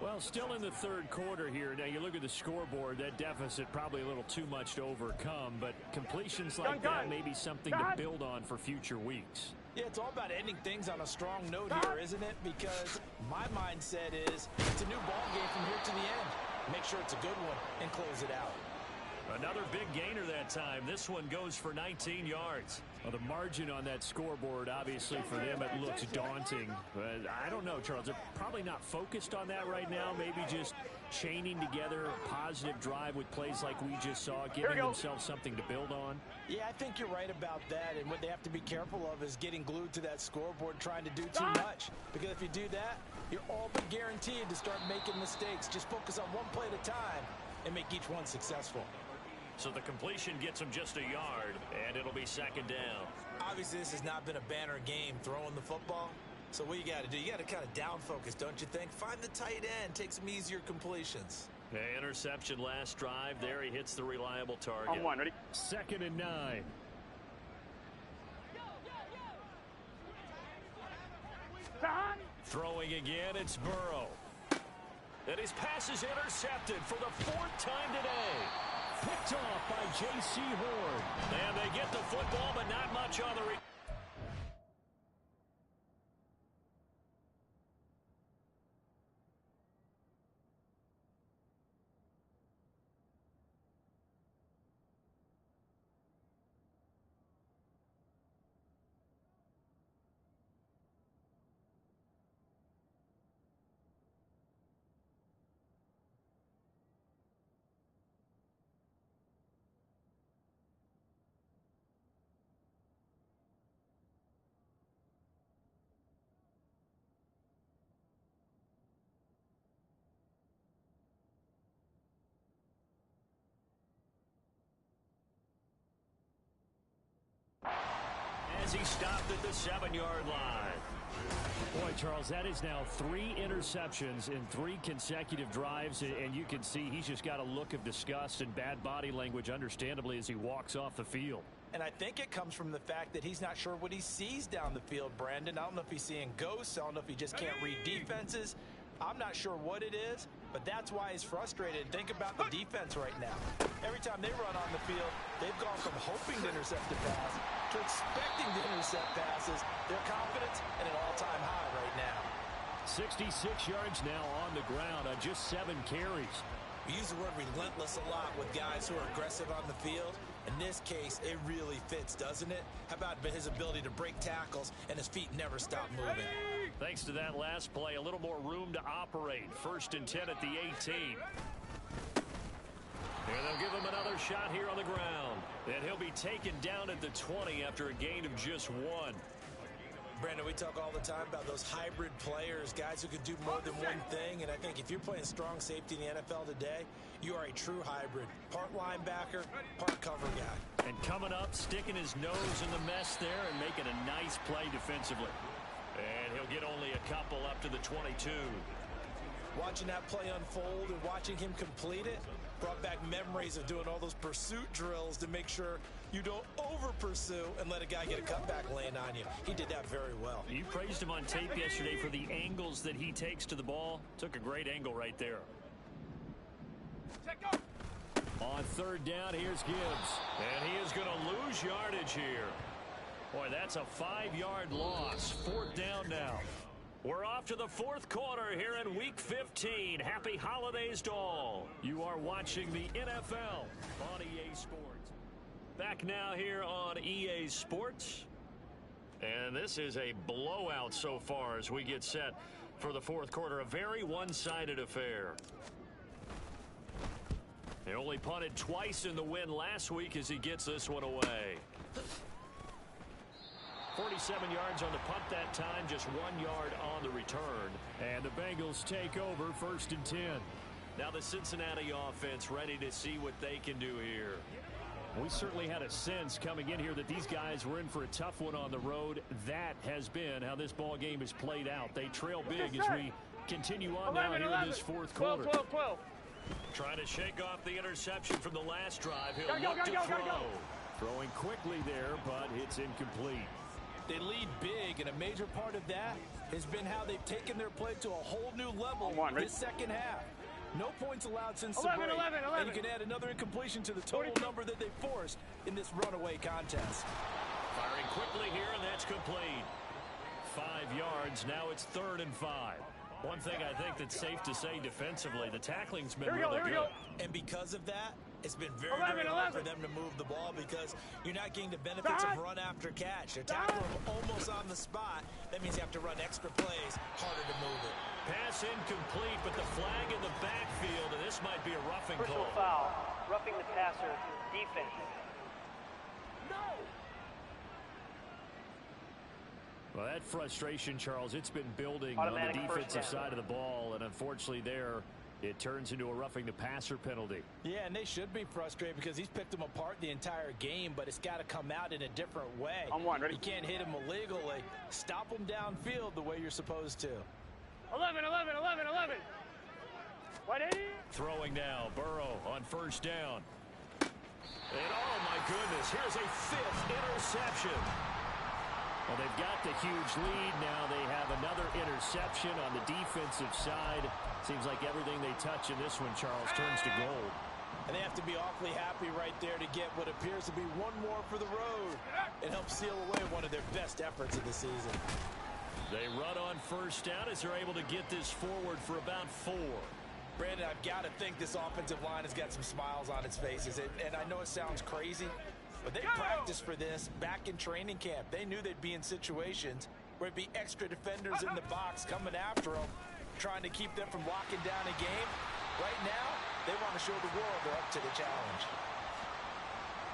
Well, still in the third quarter here. Now, you look at the scoreboard, that deficit probably a little too much to overcome, but completions like that may be something to build on for future weeks. Yeah, it's all about ending things on a strong note here, isn't it? Because my mindset is it's a new ball game from here to the end. Make sure it's a good one and close it out. Another big gainer that time. This one goes for 19 yards. Well, the margin on that scoreboard, obviously, for them, it looks daunting. But I don't know, Charles. They're probably not focused on that right now. Maybe just chaining together a positive drive with plays like we just saw, giving themselves something to build on. Yeah, I think you're right about that. And what they have to be careful of is getting glued to that scoreboard, trying to do too much. Because if you do that, you're all but guaranteed to start making mistakes. Just focus on one play at a time and make each one successful. So the completion gets him just a yard, and it'll be 2nd down. Obviously, this has not been a banner game throwing the football. So what you got to do, you got to kind of down focus, don't you think? Find the tight end, take some easier completions. Interception last drive. There he hits the reliable target. On one, ready? 2nd and 9. Throwing again, it's Burrow. And his pass is intercepted for the 4th time today. Picked off by J.C. Horn. And they get the football, but not much on the as he stopped at the 7-yard line. Boy, Charles, that is now 3 interceptions in 3 consecutive drives, and you can see he's just got a look of disgust and bad body language, understandably, as he walks off the field. And I think it comes from the fact that he's not sure what he sees down the field, Brandon. I don't know if he's seeing ghosts. I don't know if he just can't read defenses. I'm not sure what it is, but that's why he's frustrated. Think about the defense right now. Every time they run on the field, they've gone from hoping to intercept a pass to expecting to intercept passes. Their confidence at an all-time high right now. 66 yards now on the ground on just 7 carries. We use the word relentless a lot with guys who are aggressive on the field. In this case, it really fits, doesn't it? How about his ability to break tackles and his feet never stop moving? Thanks to that last play, a little more room to operate. 1st and 10 at the 18. And they'll give him another shot here on the ground. And he'll be taken down at the 20 after a gain of just 1. Brandon, we talk all the time about those hybrid players, guys who can do more than one thing. And I think if you're playing strong safety in the NFL today, you are a true hybrid. Part linebacker, part cover guy. And coming up, sticking his nose in the mess there and making a nice play defensively. And he'll get only a couple up to the 22. Watching that play unfold and watching him complete it brought back memories of doing all those pursuit drills to make sure you don't over-pursue and let a guy get a cutback lane on you. He did that very well. You praised him on tape yesterday for the angles that he takes to the ball. Took a great angle right there. On third down, here's Gibbs. And he is going to lose yardage here. Boy, that's a 5-yard loss. Fourth down now. We're off to the fourth quarter here in Week 15. Happy holidays to all. You are watching the NFL on EA Sports. Back now here on EA Sports. And this is a blowout so far as we get set for the fourth quarter. A very one-sided affair. He only punted twice in the win last week as he gets this one away. 47 yards on the punt that time, just 1 yard on the return. And the Bengals take over, 1st and 10. Now the Cincinnati offense ready to see what they can do here. We certainly had a sense coming in here that these guys were in for a tough one on the road. That has been how this ball game is played out. They trail big as we continue on now here in this fourth quarter. 12. Trying to shake off the interception from the last drive. He'll look to throw. Throwing quickly there, but it's incomplete. They lead big, and a major part of that has been how they've taken their play to a whole new level this second half. No points allowed since the break, and you can add another incompletion to the total number that they forced in this runaway contest. Firing quickly here, and that's complete. 5 yards. Now it's 3rd and 5. One thing I think that's safe to say defensively, the tackling's been really good. And because of that, it's been very hard for them to move the ball because you're not getting the benefits of run after catch. They're tackling them almost on the spot. That means you have to run extra plays, harder to move it. Pass incomplete, but the flag in the backfield, and this might be a roughing Personal call. foul, roughing the passer, defense. Well, that frustration, Charles, it's been building on the defensive side of the ball, and unfortunately there, it turns into a roughing the passer penalty. Yeah, and they should be frustrated because he's picked them apart the entire game, but it's got to come out in a different way. You can't hit him illegally. Stop him downfield the way you're supposed to. 11. 180. Throwing now, Burrow on 1st down. And oh my goodness, here's a 5th interception. Well, they've got the huge lead now. They have another interception on the defensive side. Seems like everything they touch in this one, Charles, turns to gold. And they have to be awfully happy right there to get what appears to be one more for the road. It helps seal away one of their best efforts of the season. They run on 1st down as they're able to get this forward for about 4. Brandon, I've got to think this offensive line has got some smiles on its faces. And I know it sounds crazy, but they practiced for this back in training camp. They knew they'd be in situations where it'd be extra defenders in the box coming after them, trying to keep them from locking down a game. Right now, they want to show the world they're up to the challenge.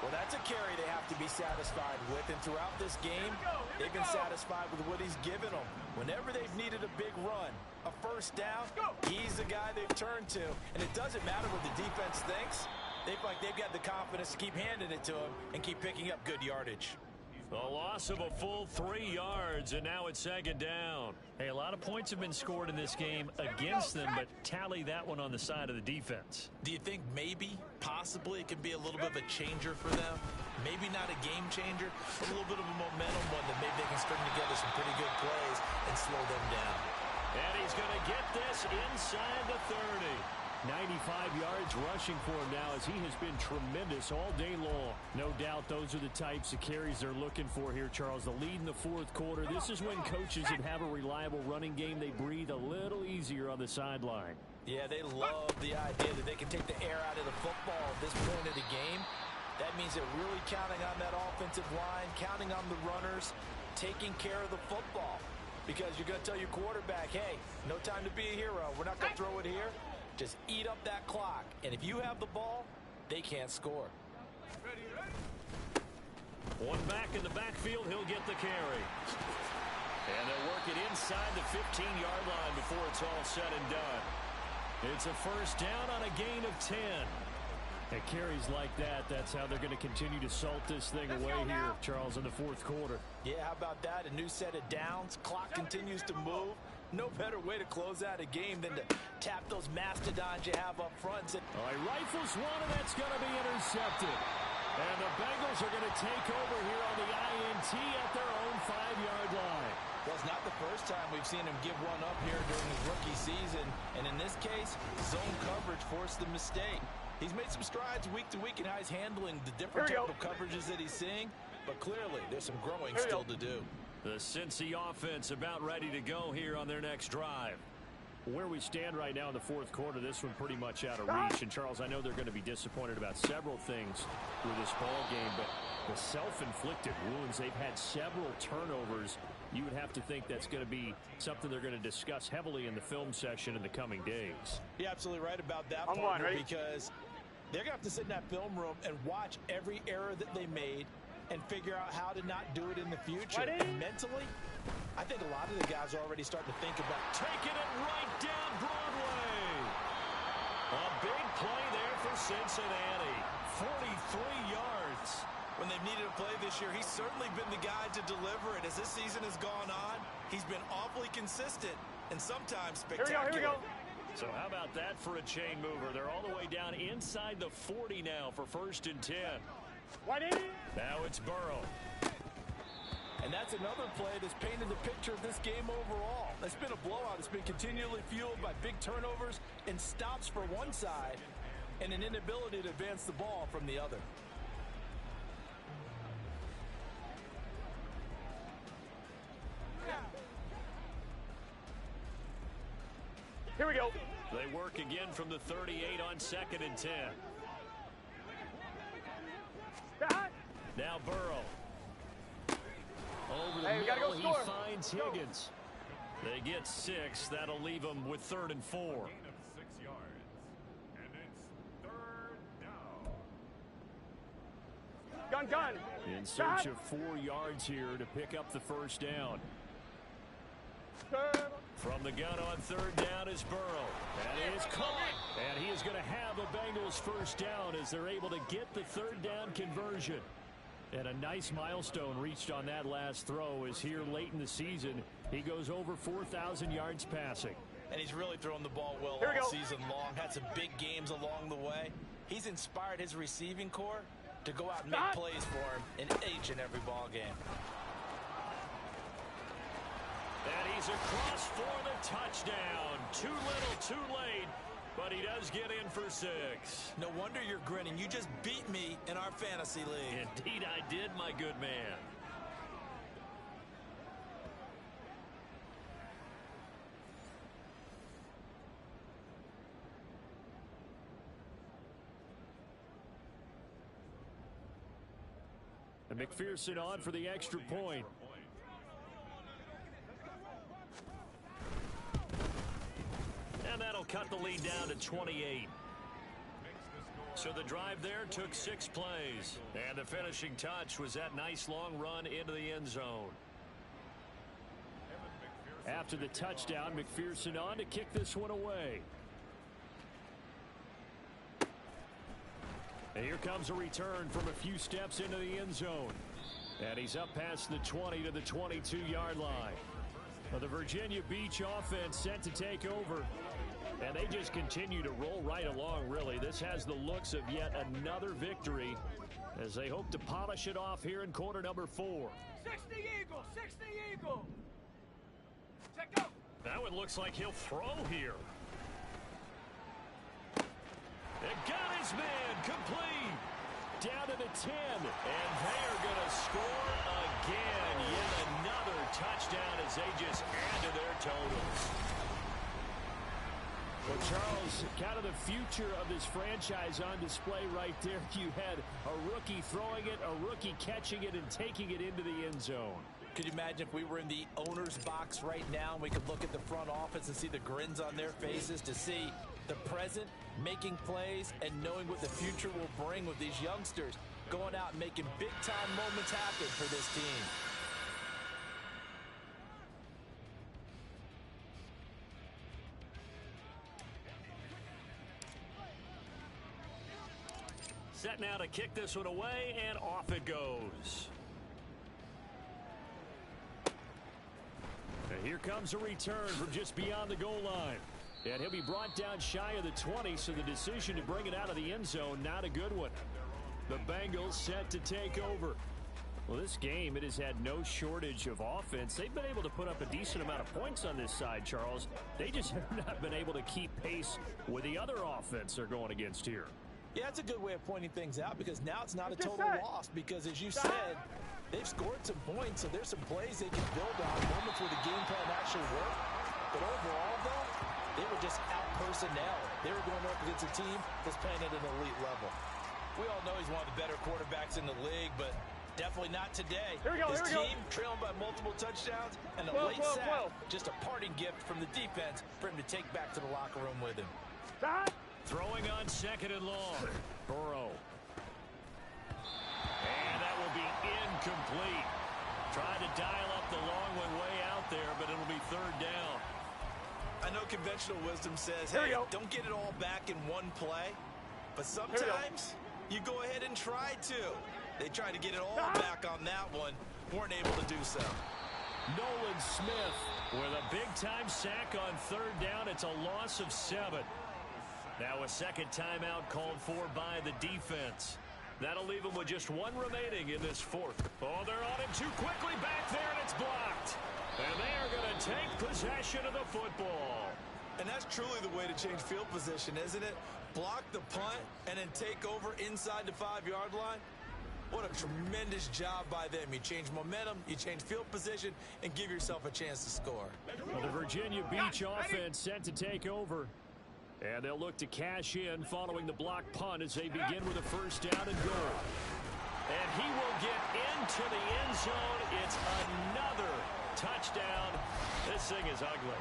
Well, that's a carry they have to be satisfied with, and throughout this game, they've been satisfied with what he's given them. Whenever they've needed a big run, a 1st down, he's the guy they've turned to, and it doesn't matter what the defense thinks. They feel like they've got the confidence to keep handing it to him and keep picking up good yardage. A loss of a full 3 yards, and now it's 2nd down. Hey, a lot of points have been scored in this game against them, but tally that one on the side of the defense. Do you think maybe, possibly, it could be a little bit of a changer for them? Maybe not a game changer, but a little bit of a momentum one that maybe they can string together some pretty good plays and slow them down. And he's going to get this inside the 30. 95 yards rushing for him now as he has been tremendous all day long. No doubt those are the types of carries they're looking for here, Charles. The lead in the fourth quarter. This is when coaches that have a reliable running game, they breathe a little easier on the sideline. Yeah, they love the idea that they can take the air out of the football at this point of the game. That means they're really counting on that offensive line, counting on the runners, taking care of the football. Because you're going to tell your quarterback, hey, no time to be a hero. We're not going to throw it here. Just eat up that clock. And if you have the ball, they can't score. One back in the backfield, he'll get the carry. And they'll work it inside the 15-yard line before it's all said and done. It's a 1st down on a gain of 10. At carries like that, that's how they're going to continue to salt this thing away here, Charles, in the fourth quarter. Yeah, how about that? A new set of downs. Clock continues to move. No better way to close out a game than to tap those mastodons you have up front. All right, rifles one, and that's going to be intercepted. And the Bengals are going to take over here on the INT at their own 5-yard line. Well, it's not the first time we've seen him give one up here during his rookie season. And in this case, zone coverage forced the mistake. He's made some strides week to week in how he's handling the different type of coverages that he's seeing, but clearly there's some growing still to do. The Cincy offense about ready to go here on their next drive. Where we stand right now in the fourth quarter, this one pretty much out of reach. And, Charles, I know they're going to be disappointed about several things with this ball game, but the self-inflicted wounds, they've had several turnovers. You would have to think that's going to be something they're going to discuss heavily in the film session in the coming days. You're absolutely right about that, partner, because they're going to have to sit in that film room and watch every error that they made and figure out how to not do it in the future. And mentally, I think a lot of the guys are already starting to think about taking it right down Broadway. A big play there for Cincinnati. 43 yards. When they've needed a play this year, he's certainly been the guy to deliver it. As this season has gone on, he's been awfully consistent and sometimes spectacular. Here we go. So how about that for a chain mover? They're all the way down inside the 40 now for 1st and 10. Now it's Burrow. And that's another play that's painted the picture of this game overall. It's been a blowout. It's been continually fueled by big turnovers and stops for one side and an inability to advance the ball from the other. Here we go. They work again from the 38 on 2nd and 10. Now Burrow. Over the middle, he finds Higgins. They get 6. That'll leave them with 3rd and 4. Gain of 6 yards. And it's 3rd down. Gun. In search of 4 yards here to pick up the 1st down. From the gun on 3rd down is Burrow. That is caught. And he is going to have a Bengals 1st down as they're able to get the 3rd down conversion. And a nice milestone reached on that last throw is here late in the season. He goes over 4,000 yards passing. And he's really thrown the ball well all season long. Had some big games along the way. He's inspired his receiving corps to go out and make plays for him in each and every ball game. And he's across for the touchdown. Too little, too late. But he does get in for 6. No wonder you're grinning. You just beat me in our fantasy league. Indeed I did, my good man. And McPherson on for the extra point. And that'll cut the lead down to 28. So the drive there took 6 plays. And the finishing touch was that nice long run into the end zone. After the touchdown, McPherson on to kick this one away. And here comes a return from a few steps into the end zone. And he's up past the 20 to the 22-yard line. Well, the Virginia Beach offense set to take over. And they just continue to roll right along, really. This has the looks of yet another victory as they hope to polish it off here in quarter number 4. 60 Eagle, 60 Eagle. Check out. That one looks like he'll throw here. It got his man complete. Down to the 10. And they are going to score again. Yet another touchdown as they just add to their totals. Well, Charles, kind of the future of this franchise on display right there. You had a rookie throwing it, a rookie catching it, and taking it into the end zone. Could you imagine if we were in the owner's box right now and we could look at the front office and see the grins on their faces, to see the present making plays and knowing what the future will bring with these youngsters going out and making big-time moments happen for this team. Set now to kick this one away, and off it goes. And here comes a return from just beyond the goal line. And he'll be brought down shy of the 20, so the decision to bring it out of the end zone, not a good one. The Bengals set to take over. Well, this game, it has had no shortage of offense. They've been able to put up a decent amount of points on this side, Charles. They just have not been able to keep pace with the other offense they're going against here. Yeah, that's a good way of pointing things out because now it's not a total loss because, as you said, they've scored some points, so there's some plays they can build on, moments where the game plan actually worked. But overall, though, they were just out-personnel. They were going up against a team that's playing at an elite level. We all know he's one of the better quarterbacks in the league, but definitely not today. His team trailing by multiple touchdowns and a late sack. Just a parting gift from the defense for him to take back to the locker room with him. Throwing on 2nd and long. Burrow. And that will be incomplete. Trying to dial up the long one way out there, but it'll be 3rd down. I know conventional wisdom says, hey, don't get it all back in one play. But sometimes you go ahead and try to. They tried to get it all back on that one. Weren't able to do so. Nolan Smith with a big-time sack on 3rd down. It's a loss of 7. Now a second timeout called for by the defense. That'll leave them with just 1 remaining in this 4th. Oh, they're on him too quickly back there, and it's blocked. And they are going to take possession of the football. And that's truly the way to change field position, isn't it? Block the punt and then take over inside the 5-yard line. What a tremendous job by them. You change momentum, you change field position, and give yourself a chance to score. Well, the Virginia Beach offense set to take over. And they'll look to cash in following the block punt as they begin with a 1st down and goal. And he will get into the end zone. It's another touchdown. This thing is ugly.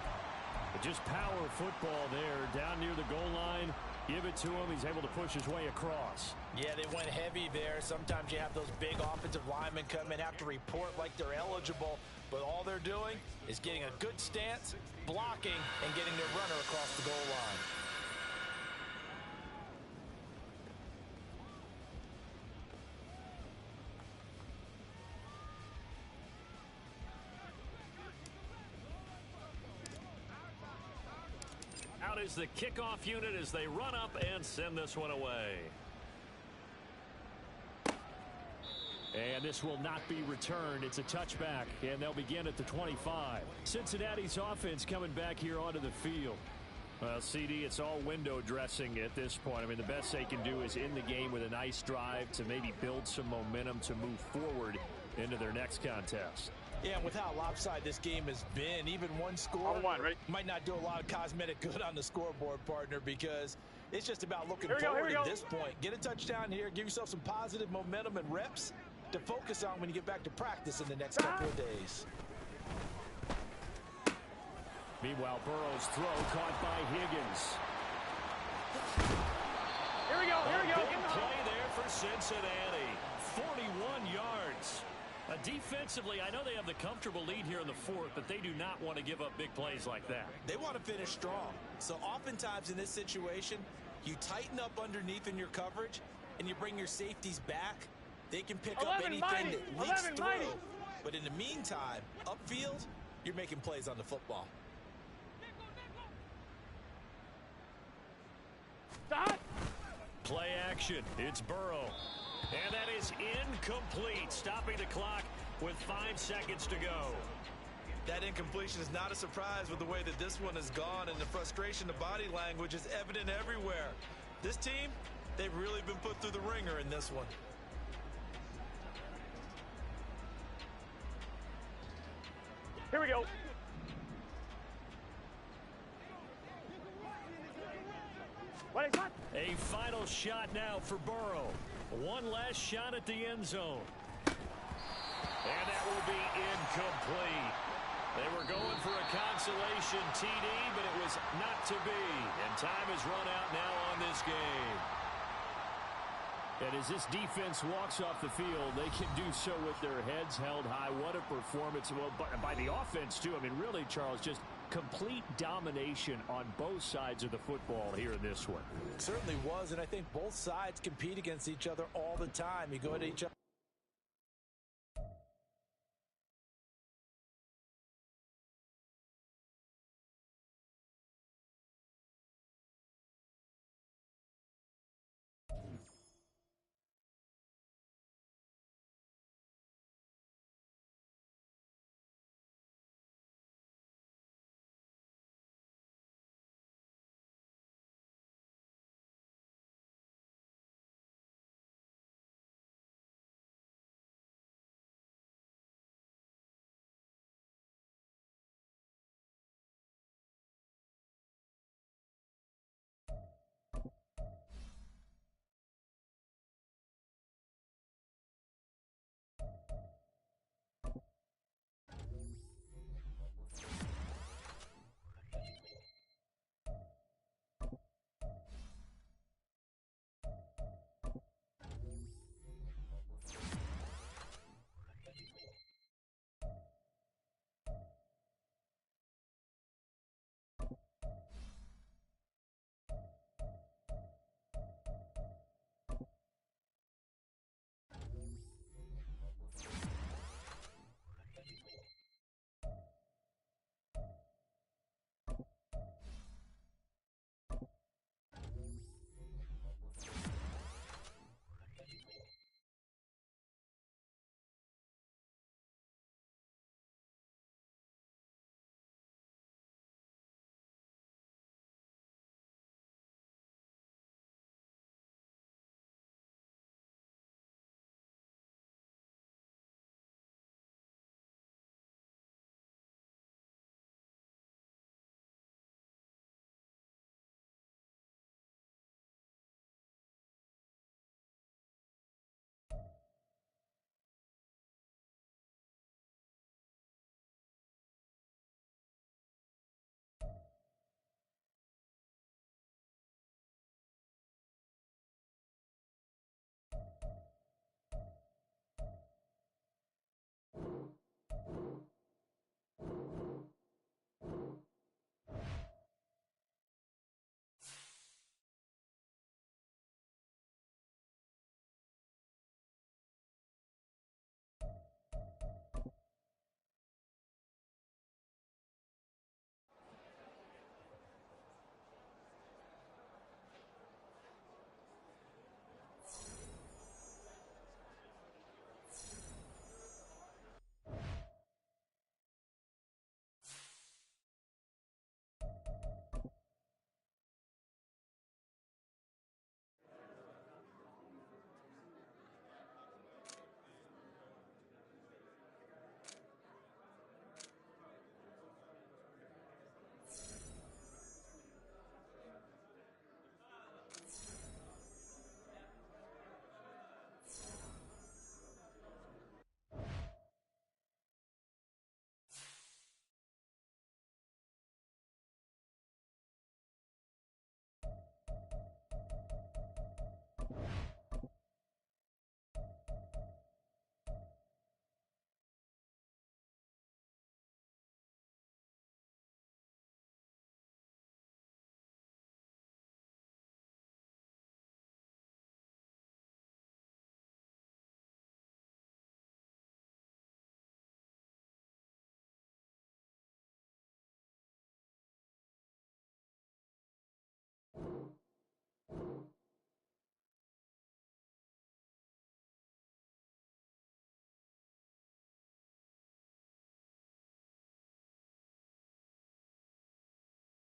But just power football there down near the goal line. Give it to him. He's able to push his way across. Yeah, they went heavy there. Sometimes you have those big offensive linemen come in, have to report like they're eligible. But all they're doing is getting a good stance, blocking, and getting their runner across the goal line. Out is the kickoff unit as they run up and send this one away. And this will not be returned. It's a touchback, and they'll begin at the 25. Cincinnati's offense coming back here onto the field. Well, CD, it's all window dressing at this point. I mean, the best they can do is in the game with a nice drive to maybe build some momentum to move forward into their next contest. Yeah, and with how lopsided this game has been, even one score might not do a lot of cosmetic good on the scoreboard, partner, because it's just about looking forward at this point. Get a touchdown here, give yourself some positive momentum and reps to focus on when you get back to practice in the next couple of days. Meanwhile, Burrow's throw caught by Higgins. Here we go. Big play there for Cincinnati. 41 yards. Defensively, I know they have the comfortable lead here in the 4th, but they do not want to give up big plays like that. They want to finish strong. So oftentimes in this situation, you tighten up underneath in your coverage, and you bring your safeties back. They can pick up anything that leaks through. But in the meantime, upfield, you're making plays on the football. Stop. Play action. It's Burrow. And that is incomplete, stopping the clock with 5 seconds to go. That incompletion is not a surprise with the way that this one has gone, and the frustration, the body language is evident everywhere. This team, they've really been put through the ringer in this one. Here we go. What is that? A final shot now for Burrow. One last shot at the end zone. And that will be incomplete. They were going for a consolation TD, but it was not to be. And time has run out now on this game. And as this defense walks off the field, they can do so with their heads held high. What a performance. Well, by the offense, too. I mean, really, Charles, just complete domination on both sides of the football here in this one. It certainly was, and I think both sides compete against each other all the time. You go to each other.